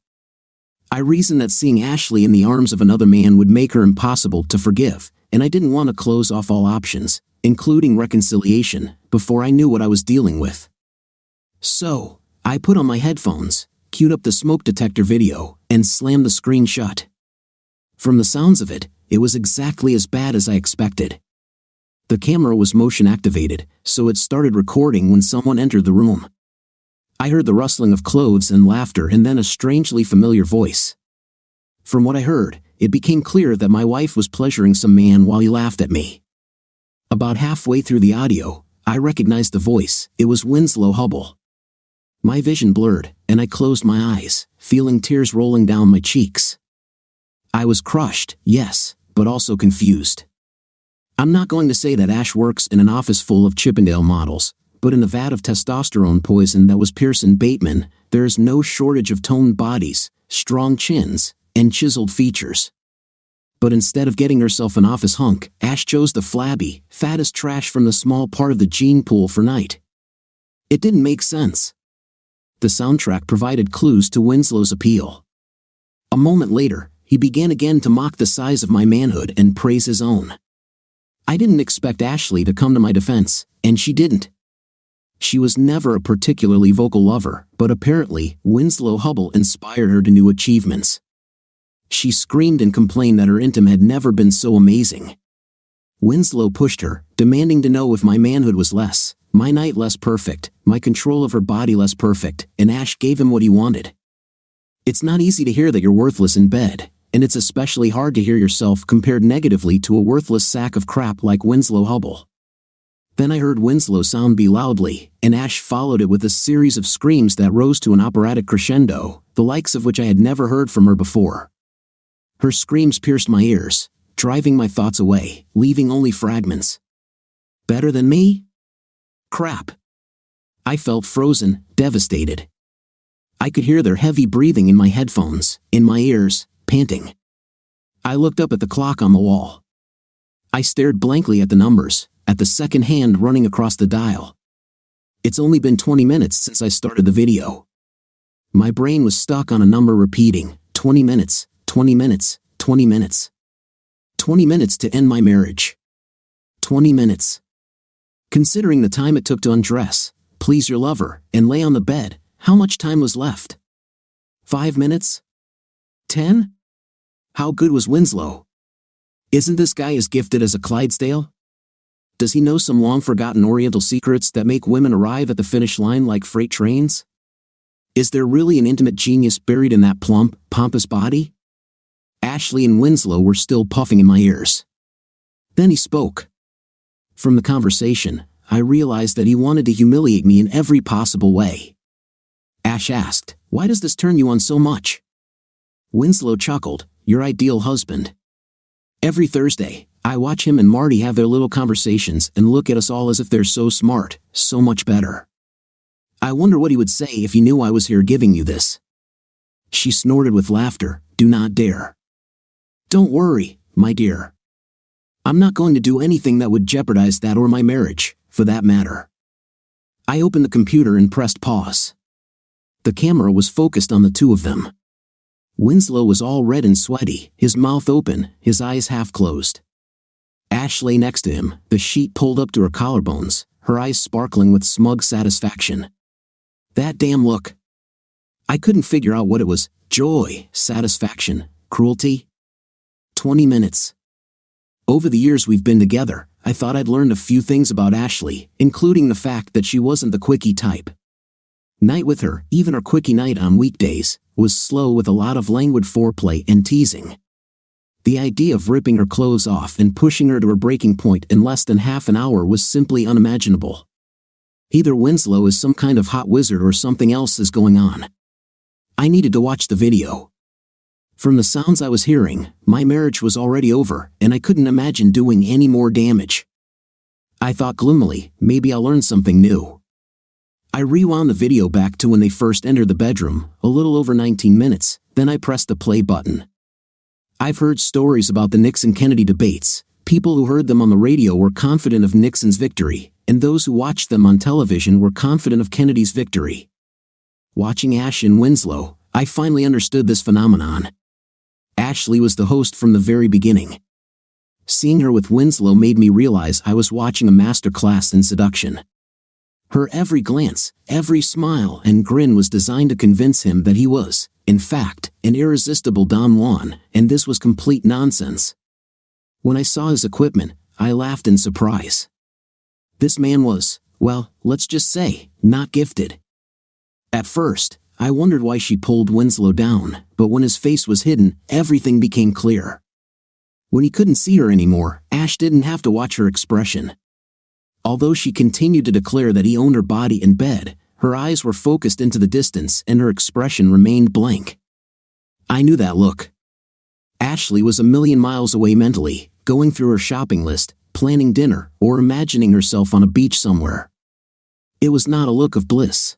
I reasoned that seeing Ashley in the arms of another man would make her impossible to forgive, and I didn't want to close off all options, including reconciliation, before I knew what I was dealing with. So, I put on my headphones, queued up the smoke detector video, and slammed the screen shut. From the sounds of it, it was exactly as bad as I expected. The camera was motion activated, so it started recording when someone entered the room. I heard the rustling of clothes and laughter and then a strangely familiar voice. From what I heard, it became clear that my wife was pleasuring some man while he laughed at me. About halfway through the audio, I recognized the voice. It was Winslow Hubble. My vision blurred, and I closed my eyes, feeling tears rolling down my cheeks. I was crushed, yes, but also confused. I'm not going to say that Ash works in an office full of Chippendale models, but in the vat of testosterone poison that was Pearson Bateman, there is no shortage of toned bodies, strong chins, and chiseled features. But instead of getting herself an office hunk, Ash chose the flabby, fattest trash from the small part of the gene pool for night. It didn't make sense. The soundtrack provided clues to Winslow's appeal. A moment later, he began again to mock the size of my manhood and praise his own. I didn't expect Ashley to come to my defense, and she didn't. She was never a particularly vocal lover, but apparently, Winslow Hubble inspired her to new achievements. She screamed and complained that her intim had never been so amazing. Winslow pushed her, demanding to know if my manhood was less, my night less perfect, my control of her body less perfect, and Ash gave him what he wanted. It's not easy to hear that you're worthless in bed, and it's especially hard to hear yourself compared negatively to a worthless sack of crap like Winslow Hubble. Then I heard Winslow's sound be loudly, and Ash followed it with a series of screams that rose to an operatic crescendo, the likes of which I had never heard from her before. Her screams pierced my ears, driving my thoughts away, leaving only fragments. Better than me? Crap. I felt frozen, devastated. I could hear their heavy breathing in my headphones, in my ears, panting. I looked up at the clock on the wall. I stared blankly at the numbers, at the second hand running across the dial. It's only been 20 minutes since I started the video. My brain was stuck on a number repeating, 20 minutes, 20 minutes, 20 minutes. 20 minutes to end my marriage. 20 minutes. Considering the time it took to undress, please your lover, and lay on the bed, how much time was left? 5 minutes? 10? How good was Winslow? Isn't this guy as gifted as a Clydesdale? Does he know some long-forgotten Oriental secrets that make women arrive at the finish line like freight trains? Is there really an intimate genius buried in that plump, pompous body? Ashley and Winslow were still puffing in my ears. Then he spoke. From the conversation, I realized that he wanted to humiliate me in every possible way. Ash asked, "Why does this turn you on so much?" Winslow chuckled, "Your ideal husband. Every Thursday, I watch him and Marty have their little conversations and look at us all as if they're so smart, so much better. I wonder what he would say if he knew I was here giving you this." She snorted with laughter, "Do not dare. Don't worry, my dear. I'm not going to do anything that would jeopardize that or my marriage, for that matter." I opened the computer and pressed pause. The camera was focused on the two of them. Winslow was all red and sweaty, his mouth open, his eyes half closed. Ash lay next to him, the sheet pulled up to her collarbones, her eyes sparkling with smug satisfaction. That damn look. I couldn't figure out what it was, joy, satisfaction, cruelty. 20 minutes. Over the years we've been together, I thought I'd learned a few things about Ashley, including the fact that she wasn't the quickie type. Night with her, even her quickie night on weekdays, was slow with a lot of languid foreplay and teasing. The idea of ripping her clothes off and pushing her to her breaking point in less than half an hour was simply unimaginable. Either Winslow is some kind of hot wizard or something else is going on. I needed to watch the video. From the sounds I was hearing, my marriage was already over, and I couldn't imagine doing any more damage. I thought gloomily, maybe I'll learn something new. I rewound the video back to when they first entered the bedroom, a little over 19 minutes, then I pressed the play button. I've heard stories about the Nixon-Kennedy debates. People who heard them on the radio were confident of Nixon's victory, and those who watched them on television were confident of Kennedy's victory. Watching Ash and Winslow, I finally understood this phenomenon. Ashley was the host from the very beginning. Seeing her with Winslow made me realize I was watching a master class in seduction. Her every glance, every smile and grin was designed to convince him that he was, in fact, an irresistible Don Juan, and this was complete nonsense. When I saw his equipment, I laughed in surprise. This man was, well, let's just say, not gifted. At first, I wondered why she pulled Winslow down, but when his face was hidden, everything became clear. When he couldn't see her anymore, Ash didn't have to watch her expression. Although she continued to declare that he owned her body in bed, her eyes were focused into the distance and her expression remained blank. I knew that look. Ashley was a million miles away mentally, going through her shopping list, planning dinner, or imagining herself on a beach somewhere. It was not a look of bliss.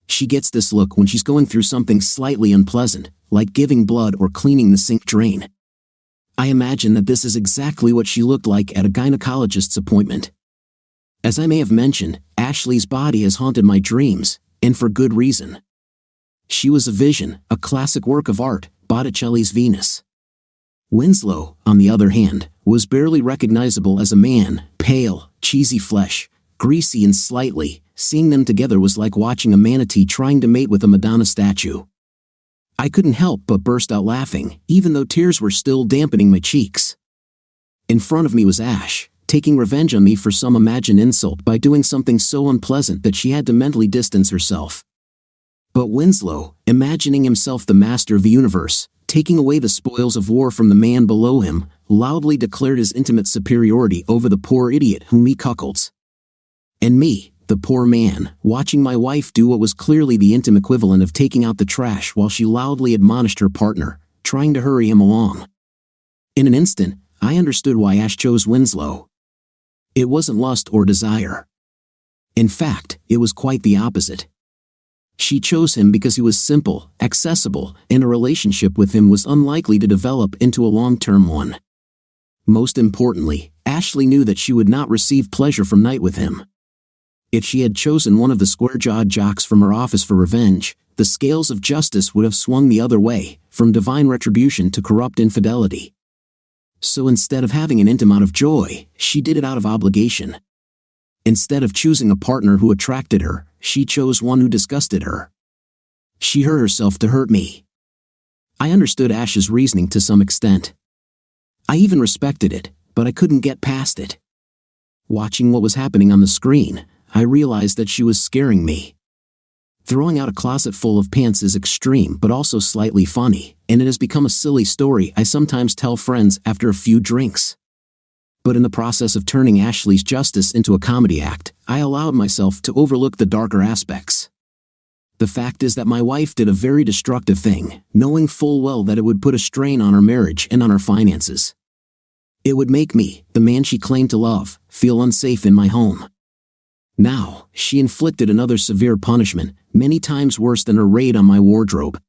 She gets this look when she's going through something slightly unpleasant, like giving blood or cleaning the sink drain. I imagine that this is exactly what she looked like at a gynecologist's appointment. As I may have mentioned, Ashley's body has haunted my dreams, and for good reason. She was a vision, a classic work of art, Botticelli's Venus. Winslow, on the other hand, was barely recognizable as a man, pale, cheesy flesh, greasy and slightly. Seeing them together was like watching a manatee trying to mate with a Madonna statue. I couldn't help but burst out laughing, even though tears were still dampening my cheeks. In front of me was Ash, taking revenge on me for some imagined insult by doing something so unpleasant that she had to mentally distance herself. But Winslow, imagining himself the master of the universe, taking away the spoils of war from the man below him, loudly declared his intimate superiority over the poor idiot whom he cuckolds. And me, the poor man, watching my wife do what was clearly the intimate equivalent of taking out the trash while she loudly admonished her partner, trying to hurry him along. In an instant, I understood why Ash chose Winslow. It wasn't lust or desire. In fact, it was quite the opposite. She chose him because he was simple, accessible, and a relationship with him was unlikely to develop into a long-term one. Most importantly, Ashley knew that she would not receive pleasure from night with him. If she had chosen one of the square-jawed jocks from her office for revenge, the scales of justice would have swung the other way, from divine retribution to corrupt infidelity. So instead of having an intimate amount of joy, she did it out of obligation. Instead of choosing a partner who attracted her, she chose one who disgusted her. She hurt herself to hurt me. I understood Ash's reasoning to some extent. I even respected it, but I couldn't get past it. Watching what was happening on the screen, I realized that she was scaring me. Throwing out a closet full of pants is extreme but also slightly funny, and it has become a silly story I sometimes tell friends after a few drinks. But in the process of turning Ashley's justice into a comedy act, I allowed myself to overlook the darker aspects. The fact is that my wife did a very destructive thing, knowing full well that it would put a strain on our marriage and on our finances. It would make me, the man she claimed to love, feel unsafe in my home. Now, she inflicted another severe punishment, many times worse than her raid on my wardrobe.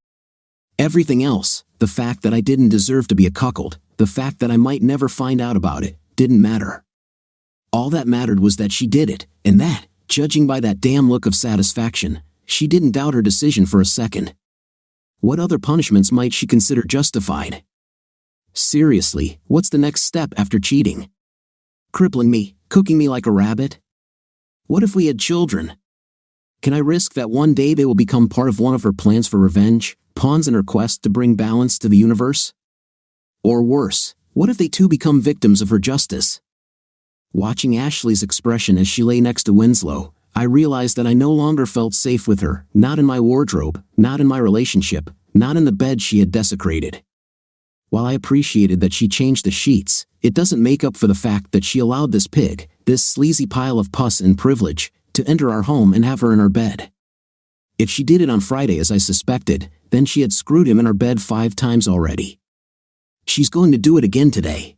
Everything else, the fact that I didn't deserve to be a cuckold, the fact that I might never find out about it, didn't matter. All that mattered was that she did it, and that, judging by that damn look of satisfaction, she didn't doubt her decision for a second. What other punishments might she consider justified? Seriously, what's the next step after cheating? Crippling me, cooking me like a rabbit? What if we had children? Can I risk that one day they will become part of one of her plans for revenge, pawns in her quest to bring balance to the universe? Or worse, what if they too become victims of her justice? Watching Ashley's expression as she lay next to Winslow, I realized that I no longer felt safe with her, not in my wardrobe, not in my relationship, not in the bed she had desecrated. While I appreciated that she changed the sheets, it doesn't make up for the fact that she allowed this pig, this sleazy pile of pus and privilege, to enter our home and have her in our bed. If she did it on Friday as I suspected, then she had screwed him in our bed 5 times already. She's going to do it again today.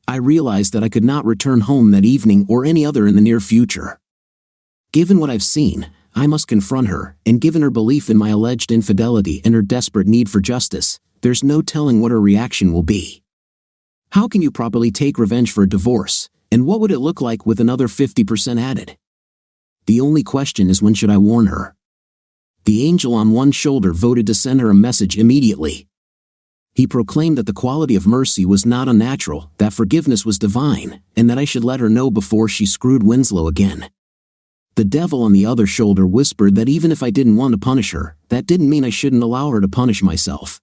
I realized that I could not return home that evening or any other in the near future. Given what I've seen, I must confront her, and given her belief in my alleged infidelity and her desperate need for justice, there's no telling what her reaction will be. How can you properly take revenge for a divorce, and what would it look like with another 50% added? The only question is, when should I warn her? The angel on one shoulder voted to send her a message immediately. He proclaimed that the quality of mercy was not unnatural, that forgiveness was divine, and that I should let her know before she screwed Winslow again. The devil on the other shoulder whispered that even if I didn't want to punish her, that didn't mean I shouldn't allow her to punish myself.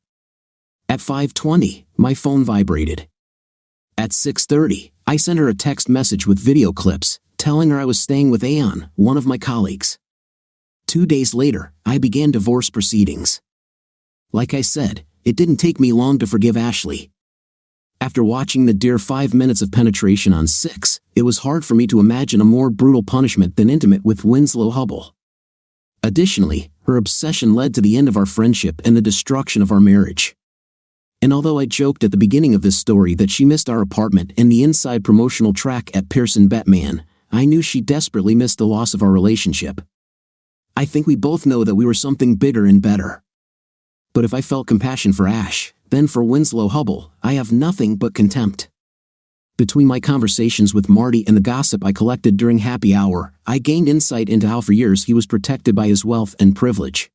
At 5:20, my phone vibrated. At 6:30, I sent her a text message with video clips, telling her I was staying with Aeon, one of my colleagues. 2 days later, I began divorce proceedings. Like I said, it didn't take me long to forgive Ashley. After watching the dear 5 minutes of penetration on 6, it was hard for me to imagine a more brutal punishment than intimate with Winslow Hubble. Additionally, her obsession led to the end of our friendship and the destruction of our marriage. And although I joked at the beginning of this story that she missed our apartment and the inside promotional track at Pearson Batman, I knew she desperately missed the loss of our relationship. I think we both know that we were something bigger and better. But if I felt compassion for Ash, then for Winslow Hubble, I have nothing but contempt. Between my conversations with Marty and the gossip I collected during happy hour, I gained insight into how for years he was protected by his wealth and privilege.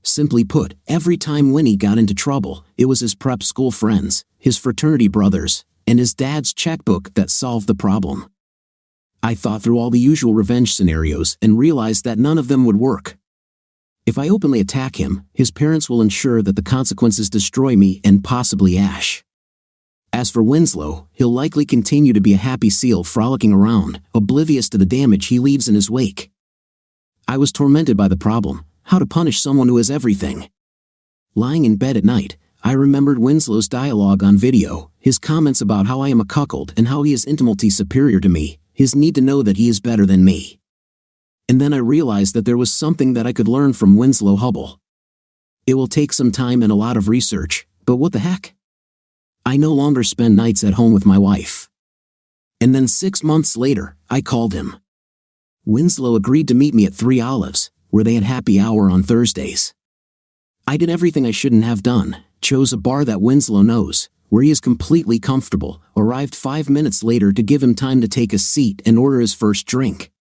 Simply put, every time Winnie got into trouble, it was his prep school friends, his fraternity brothers, and his dad's checkbook that solved the problem. I thought through all the usual revenge scenarios and realized that none of them would work. If I openly attack him, his parents will ensure that the consequences destroy me and possibly Ash. As for Winslow, he'll likely continue to be a happy seal frolicking around, oblivious to the damage he leaves in his wake. I was tormented by the problem: how to punish someone who has everything. Lying in bed at night, I remembered Winslow's dialogue on video, his comments about how I am a cuckold and how he is intimately superior to me, his need to know that he is better than me. And then I realized that there was something that I could learn from Winslow Hubble. It will take some time and a lot of research, but what the heck? I no longer spend nights at home with my wife. And then 6 months later, I called him. Winslow agreed to meet me at 3 Olives, where they had happy hour on Thursdays. I did everything I shouldn't have done, chose a bar that Winslow knows, where he is completely comfortable, arrived 5 minutes later to give him time to take a seat and order his first drink.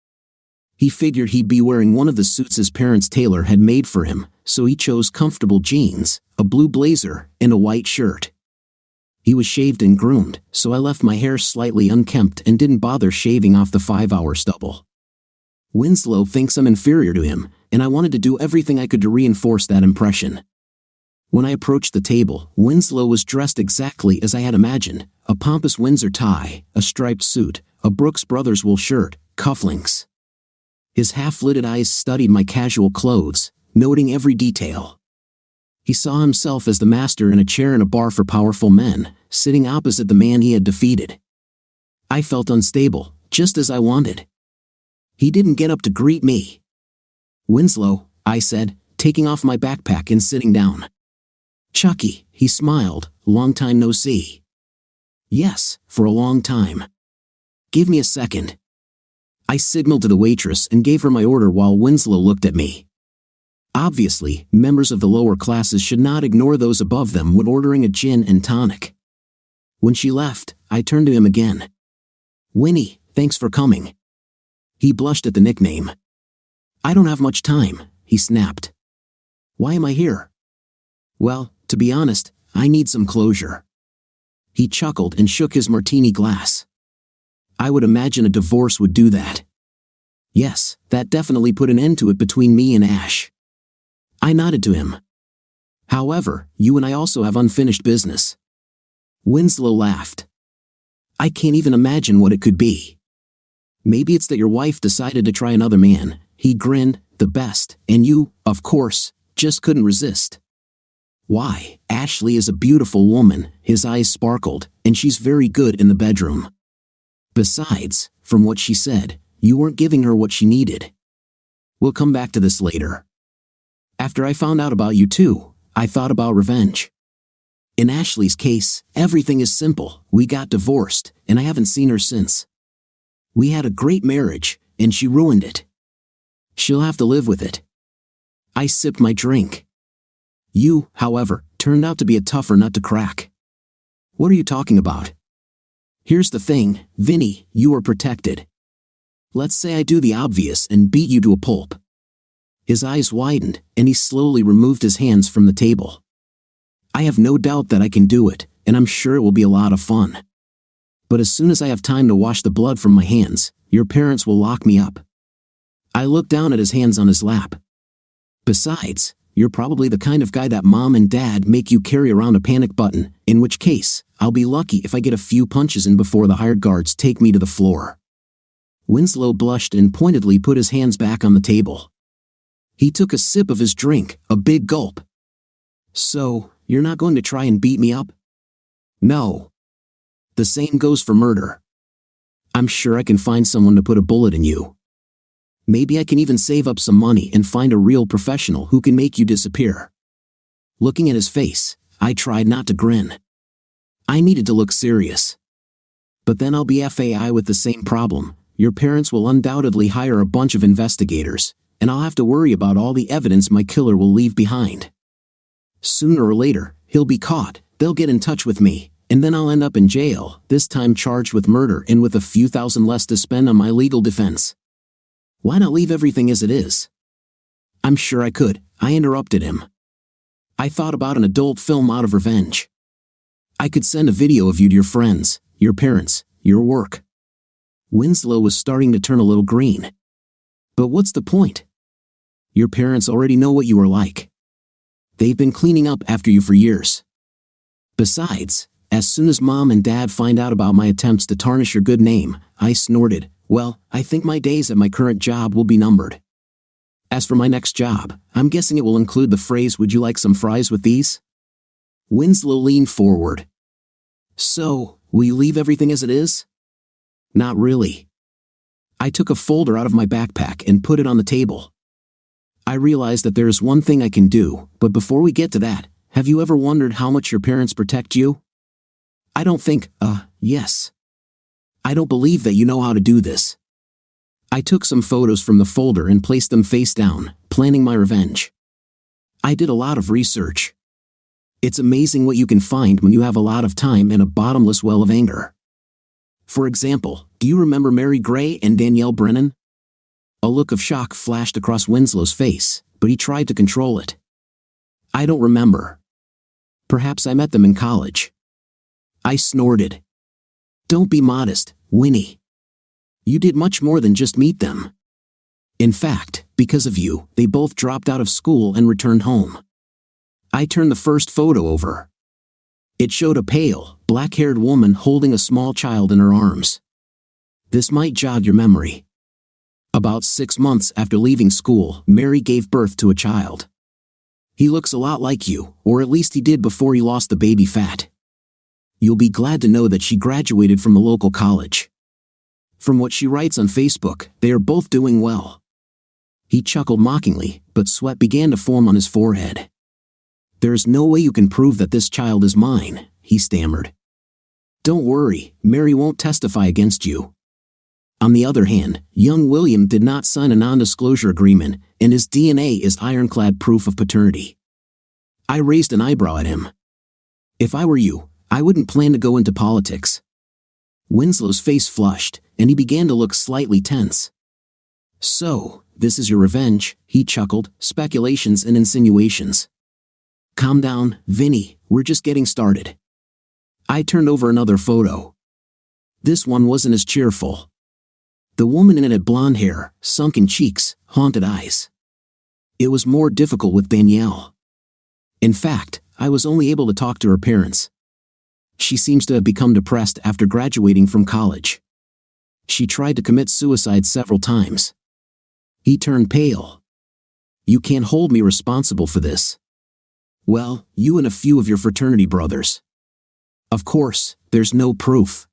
He figured he'd be wearing one of the suits his parents' tailor had made for him, so he chose comfortable jeans, a blue blazer, and a white shirt. He was shaved and groomed, so I left my hair slightly unkempt and didn't bother shaving off the 5-hour stubble. Winslow thinks I'm inferior to him, and I wanted to do everything I could to reinforce that impression. When I approached the table, Winslow was dressed exactly as I had imagined, a pompous Windsor tie, a striped suit, a Brooks Brothers wool shirt, cufflinks. His half-lidded eyes studied my casual clothes, noting every detail. He saw himself as the master in a chair in a bar for powerful men, sitting opposite the man he had defeated. I felt unstable, just as I wanted. He didn't get up to greet me. "Winslow," I said, taking off my backpack and sitting down. "Chucky," he smiled, "long time no see." "Yes, for a long time. Give me a second." I signaled to the waitress and gave her my order while Winslow looked at me. Obviously, members of the lower classes should not ignore those above them when ordering a gin and tonic. When she left, I turned to him again. "Winnie, thanks for coming." He blushed at the nickname. "I don't have much time," he snapped. "Why am I here?" "Well, to be honest, I need some closure." He chuckled and shook his martini glass. "I would imagine a divorce would do that." "Yes, that definitely put an end to it between me and Ash." I nodded to him. "However, you and I also have unfinished business." Winslow laughed. "I can't even imagine what it could be." "Maybe it's that your wife decided to try another man," he grinned, "the best, and you, of course, just couldn't resist." "Why, Ashley is a beautiful woman," his eyes sparkled, "and she's very good in the bedroom. Besides, from what she said, you weren't giving her what she needed." "We'll come back to this later. After I found out about you too, I thought about revenge. In Ashley's case, everything is simple. We got divorced, and I haven't seen her since. We had a great marriage, and she ruined it. She'll have to live with it." I sipped my drink. "You, however, turned out to be a tougher nut to crack." "What are you talking about?" "Here's the thing, Vinny, you are protected. Let's say I do the obvious and beat you to a pulp." His eyes widened, and he slowly removed his hands from the table. "I have no doubt that I can do it, and I'm sure it will be a lot of fun. But as soon as I have time to wash the blood from my hands, your parents will lock me up." I looked down at his hands on his lap. "Besides, you're probably the kind of guy that mom and dad make you carry around a panic button, in which case, I'll be lucky if I get a few punches in before the hired guards take me to the floor." Winslow blushed and pointedly put his hands back on the table. He took a sip of his drink, a big gulp. "So, you're not going to try and beat me up?" "No. The same goes for murder. I'm sure I can find someone to put a bullet in you. Maybe I can even save up some money and find a real professional who can make you disappear." Looking at his face, I tried not to grin. I needed to look serious. "But then I'll be FAI with the same problem. Your parents will undoubtedly hire a bunch of investigators, and I'll have to worry about all the evidence my killer will leave behind. Sooner or later, he'll be caught, they'll get in touch with me, and then I'll end up in jail, this time charged with murder and with a few thousand less to spend on my legal defense. Why not leave everything as it is?" "I'm sure I could," I interrupted him. "I thought about an adult film out of revenge. I could send a video of you to your friends, your parents, your work." Winslow was starting to turn a little green. "But what's the point? Your parents already know what you are like. They've been cleaning up after you for years. Besides, as soon as mom and dad find out about my attempts to tarnish your good name," I snorted, "well, I think my days at my current job will be numbered. As for my next job, I'm guessing it will include the phrase, 'Would you like some fries with these?'" Winslow leaned forward. "So, will you leave everything as it is?" "Not really. I took a folder out of my backpack and put it on the table. I realized that there is one thing I can do, but before we get to that, have you ever wondered how much your parents protect you? I don't think, yes. I don't believe that you know how to do this. I took some photos from the folder and placed them face down, planning my revenge. I did a lot of research. It's amazing what you can find when you have a lot of time and a bottomless well of anger. For example, do you remember Mary Gray and Danielle Brennan? A look of shock flashed across Winslow's face, but he tried to control it. I don't remember. Perhaps I met them in college. I snorted. Don't be modest, Winnie. You did much more than just meet them. In fact, because of you, they both dropped out of school and returned home. I turned the first photo over. It showed a pale, black-haired woman holding a small child in her arms. This might jog your memory. About 6 months after leaving school, Mary gave birth to a child. He looks a lot like you, or at least he did before he lost the baby fat. You'll be glad to know that she graduated from a local college. From what she writes on Facebook, they are both doing well. He chuckled mockingly, but sweat began to form on his forehead. There is no way you can prove that this child is mine, he stammered. Don't worry, Mary won't testify against you. On the other hand, young William did not sign a non-disclosure agreement, and his DNA is ironclad proof of paternity. I raised an eyebrow at him. If I were you, I wouldn't plan to go into politics. Winslow's face flushed, and he began to look slightly tense. So, this is your revenge, he chuckled, speculations and insinuations. Calm down, Vinny, we're just getting started. I turned over another photo. This one wasn't as cheerful. The woman in it had blonde hair, sunken cheeks, haunted eyes. It was more difficult with Danielle. In fact, I was only able to talk to her parents. She seems to have become depressed after graduating from college. She tried to commit suicide several times. He turned pale. You can't hold me responsible for this. Well, you and a few of your fraternity brothers. Of course, there's no proof.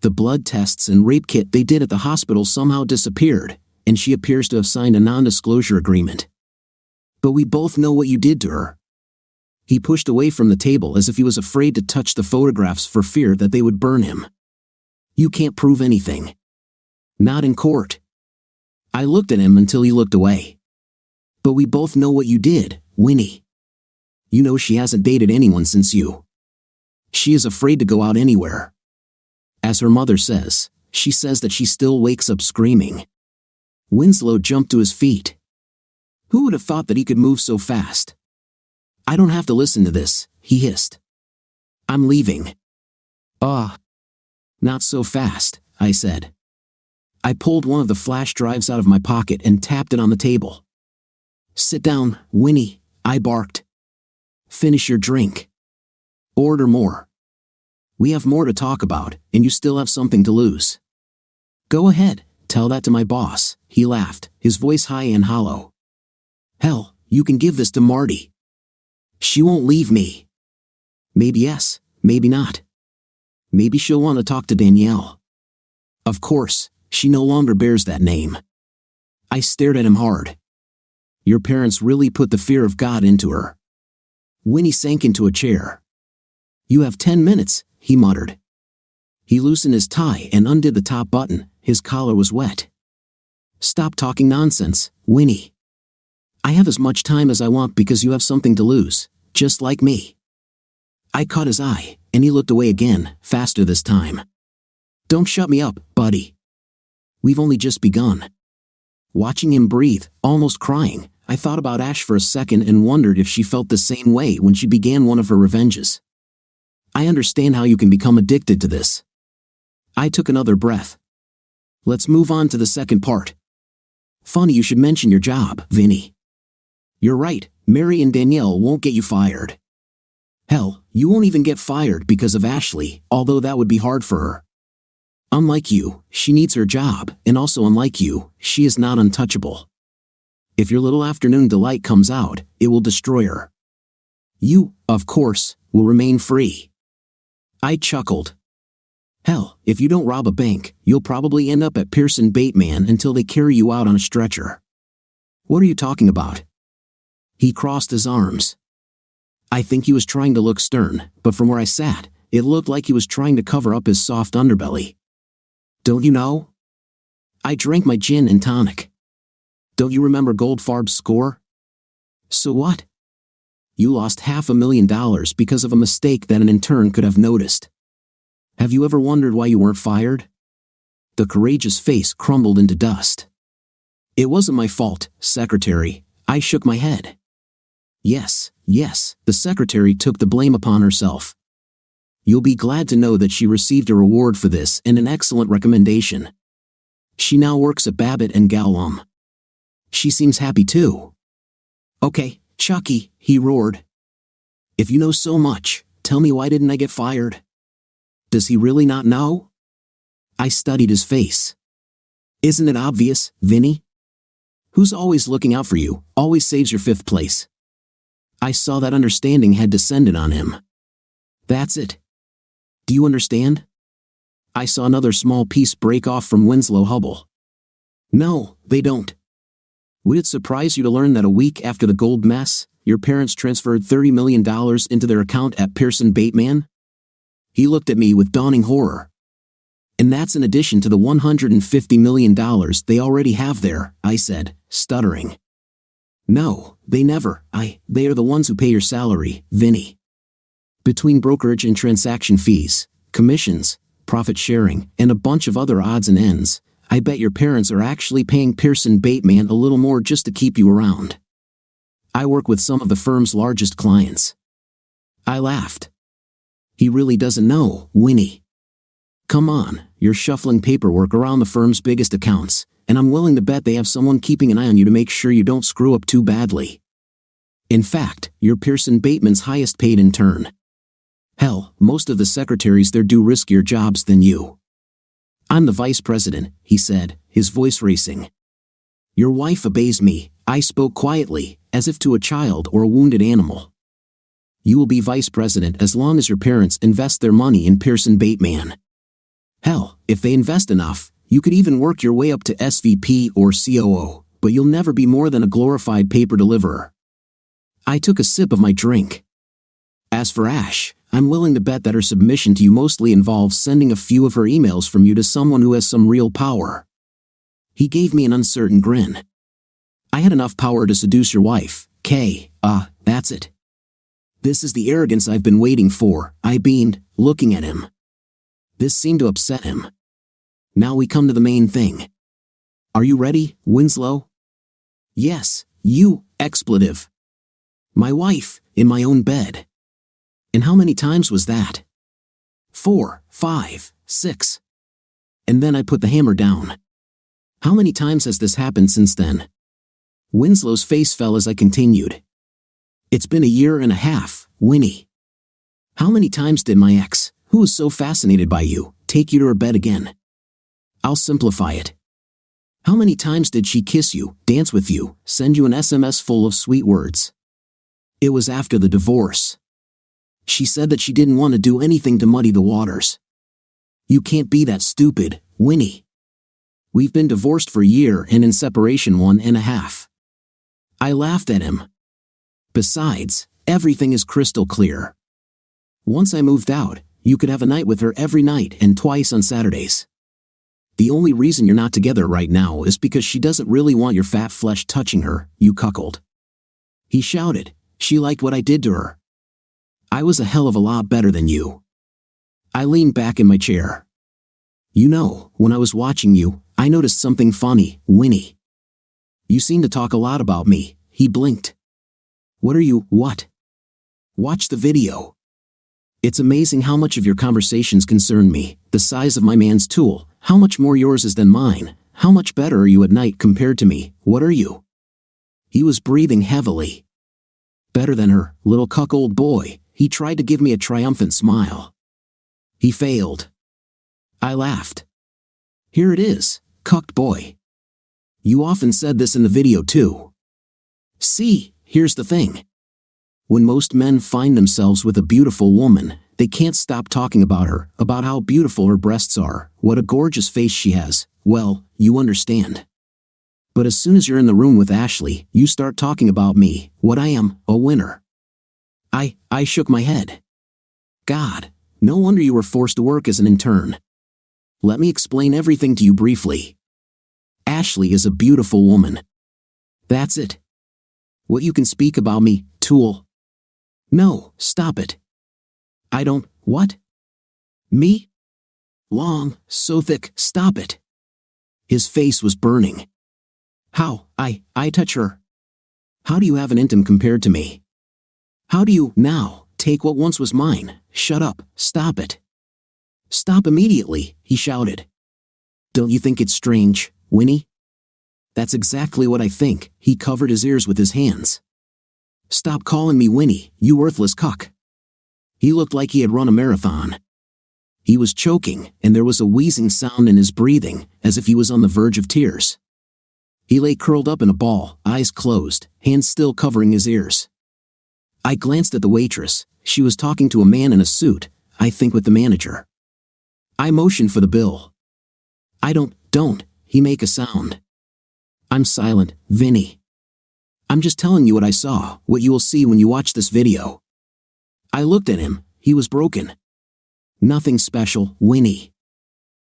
The blood tests and rape kit they did at the hospital somehow disappeared, and she appears to have signed a non-disclosure agreement. But we both know what you did to her. He pushed away from the table as if he was afraid to touch the photographs for fear that they would burn him. You can't prove anything. Not in court. I looked at him until he looked away. But we both know what you did, Winnie. You know she hasn't dated anyone since you. She is afraid to go out anywhere. As her mother says, she says that she still wakes up screaming. Winslow jumped to his feet. Who would have thought that he could move so fast? I don't have to listen to this, he hissed. I'm leaving. Not so fast, I said. I pulled one of the flash drives out of my pocket and tapped it on the table. Sit down, Winnie, I barked. Finish your drink. Order more. We have more to talk about, and you still have something to lose. Go ahead, tell that to my boss, he laughed, his voice high and hollow. Hell, you can give this to Marty. She won't leave me. Maybe yes, maybe not. Maybe she'll want to talk to Danielle. Of course, she no longer bears that name. I stared at him hard. Your parents really put the fear of God into her. Winnie sank into a chair. You have 10 minutes, he muttered. He loosened his tie and undid the top button, his collar was wet. Stop talking nonsense, Winnie. I have as much time as I want because you have something to lose, just like me. I caught his eye, and he looked away again, faster this time. Don't shut me up, buddy. We've only just begun. Watching him breathe, almost crying, I thought about Ash for a second and wondered if she felt the same way when she began one of her revenges. I understand how you can become addicted to this. I took another breath. Let's move on to the second part. Funny you should mention your job, Vinny. You're right, Mary and Danielle won't get you fired. Hell, you won't even get fired because of Ashley, although that would be hard for her. Unlike you, she needs her job, and also unlike you, she is not untouchable. If your little afternoon delight comes out, it will destroy her. You, of course, will remain free. I chuckled. Hell, if you don't rob a bank, you'll probably end up at Pearson Bateman until they carry you out on a stretcher. What are you talking about? He crossed his arms. I think he was trying to look stern, but from where I sat, it looked like he was trying to cover up his soft underbelly. Don't you know? I drank my gin and tonic. Don't you remember Goldfarb's score? So what? You lost $500,000 because of a mistake that an intern could have noticed. Have you ever wondered why you weren't fired? The courageous face crumbled into dust. It wasn't my fault, secretary. I shook my head. Yes, the secretary took the blame upon herself. You'll be glad to know that she received a reward for this and an excellent recommendation. She now works at Babbitt and Gallum. She seems happy too. Okay, Chucky, he roared. If you know so much, tell me why didn't I get fired? Does he really not know? I studied his face. Isn't it obvious, Vinny? Who's always looking out for you, always saves your 5th place. I saw that understanding had descended on him. That's it. Do you understand? I saw another small piece break off from Winslow Hubble. No, they don't. Would it surprise you to learn that a week after the gold mess, your parents transferred $30 million into their account at Pearson Bateman? He looked at me with dawning horror. And that's in addition to the $150 million they already have there, I said, stuttering. No, they never. They are the ones who pay your salary, Vinny. Between brokerage and transaction fees, commissions, profit sharing, and a bunch of other odds and ends, I bet your parents are actually paying Pearson Bateman a little more just to keep you around. I work with some of the firm's largest clients. I laughed. He really doesn't know, Winnie. Come on, you're shuffling paperwork around the firm's biggest accounts, and I'm willing to bet they have someone keeping an eye on you to make sure you don't screw up too badly. In fact, you're Pearson Bateman's highest paid intern. Hell, most of the secretaries there do riskier jobs than you. I'm the vice president, he said, his voice racing. Your wife obeys me, I spoke quietly, as if to a child or a wounded animal. You will be vice president as long as your parents invest their money in Pearson Bateman. Hell, if they invest enough, you could even work your way up to SVP or COO, but you'll never be more than a glorified paper deliverer. I took a sip of my drink. As for Ash, I'm willing to bet that her submission to you mostly involves sending a few of her emails from you to someone who has some real power. He gave me an uncertain grin. I had enough power to seduce your wife, Kay. That's it. This is the arrogance I've been waiting for, I beamed, looking at him. This seemed to upset him. Now we come to the main thing. Are you ready, Winslow? Yes, you, expletive. My wife, in my own bed. And how many times was that? 4, 5, 6. And then I put the hammer down. How many times has this happened since then? Winslow's face fell as I continued. It's been 1.5 years, Winnie. How many times did my ex, who was so fascinated by you, take you to her bed again? I'll simplify it. How many times did she kiss you, dance with you, send you an SMS full of sweet words? It was after the divorce. She said that she didn't want to do anything to muddy the waters. You can't be that stupid, Winnie. We've been divorced for 1 year and in separation 1.5. I laughed at him. Besides, everything is crystal clear. Once I moved out, you could have a night with her every night and twice on Saturdays. The only reason you're not together right now is because she doesn't really want your fat flesh touching her, you cuckold. He shouted. She liked what I did to her. I was a hell of a lot better than you. I leaned back in my chair. You know, when I was watching you, I noticed something funny, Winnie. You seem to talk a lot about me, he blinked. What? Watch the video. It's amazing how much of your conversations concern me, the size of my man's tool, how much more yours is than mine, how much better are you at night compared to me, what are you? He was breathing heavily. Better than her, little cuckold boy, he tried to give me a triumphant smile. He failed. I laughed. Here it is, cucked boy. You often said this in the video too. See, here's the thing. when most men find themselves with a beautiful woman, they can't stop talking about her, about how beautiful her breasts are, what a gorgeous face she has. Well, you understand. But as soon as you're in the room with Ashley, you start talking about me, what I am, a winner. I shook my head. God, no wonder you were forced to work as an intern. Let me explain everything to you briefly. Ashley is a beautiful woman. That's it. What you can speak about me, tool. No, stop it. I don't, what? Me? Long, so thick, stop it. His face was burning. How, I touch her? How do you have an intim compared to me? How do you, now, take what once was mine? Shut up, stop it. Stop immediately, he shouted. Don't you think it's strange, Winnie? That's exactly what I think. He covered his ears with his hands. Stop calling me Winnie, you worthless cuck. He looked like he had run a marathon. He was choking, and there was a wheezing sound in his breathing, as if he was on the verge of tears. He lay curled up in a ball, eyes closed, hands still covering his ears. I glanced at the waitress. She was talking to a man in a suit, I think with the manager. I motioned for the bill. I don't, he make a sound. I'm silent, Vinny. I'm just telling you what I saw, what you will see when you watch this video. I looked at him, he was broken. Nothing special, Winnie.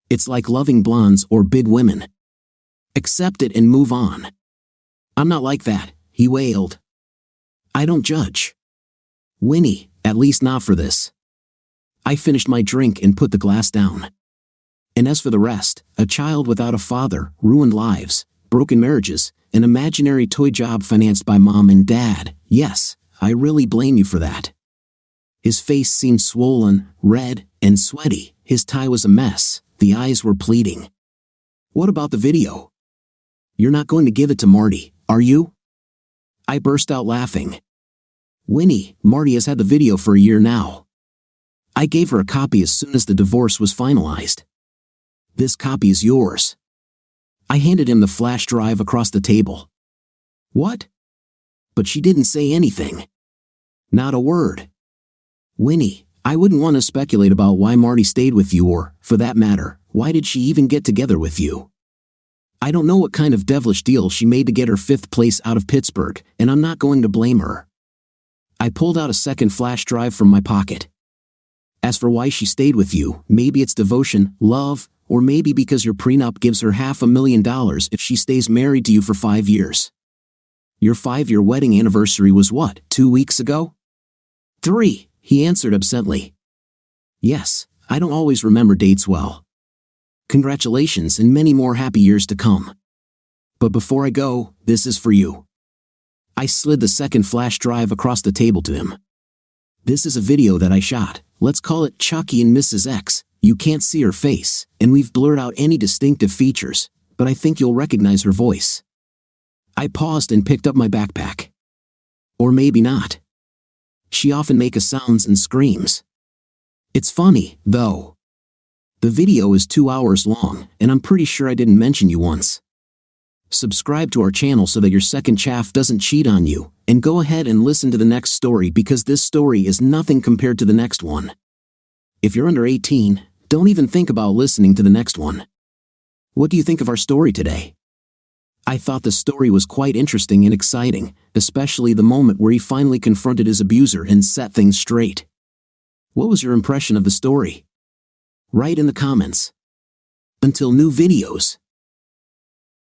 It's like loving blondes or big women. Accept it and move on. I'm not like that, he wailed. I don't judge. Winnie, at least not for this. I finished my drink and put the glass down. And as for the rest, a child without a father, ruined lives, broken marriages, an imaginary toy job financed by mom and dad, yes, I really blame you for that. His face seemed swollen, red, and sweaty, his tie was a mess, the eyes were pleading. What about the video? You're not going to give it to Marty, are you? I burst out laughing. Winnie, Marty has had the video for a year now. I gave her a copy as soon as the divorce was finalized. This copy is yours. I handed him the flash drive across the table. What? But she didn't say anything. Not a word. Winnie, I wouldn't want to speculate about why Marty stayed with you or, for that matter, why did she even get together with you? I don't know what kind of devilish deal she made to get her 5th place out of Pittsburgh, and I'm not going to blame her. I pulled out a second flash drive from my pocket. As for why she stayed with you, maybe it's devotion, love, or maybe because your prenup gives her $500,000 if she stays married to you for 5 years. Your 5-year wedding anniversary was what, 2 weeks ago? 3, he answered absently. Yes, I don't always remember dates well. Congratulations and many more happy years to come. But before I go, this is for you. I slid the second flash drive across the table to him. This is a video that I shot. Let's call it Chucky and Mrs. X. You can't see her face, and we've blurred out any distinctive features, but I think you'll recognize her voice. I paused and picked up my backpack. Or maybe not. She often makes sounds and screams. It's funny, though. The video is 2 hours long, and I'm pretty sure I didn't mention you once. Subscribe to our channel so that your second chaff doesn't cheat on you, and go ahead and listen to the next story because this story is nothing compared to the next one. If you're under 18, don't even think about listening to the next one. What do you think of our story today? I thought the story was quite interesting and exciting, especially the moment where he finally confronted his abuser and set things straight. What was your impression of the story? Write in the comments. Until new videos.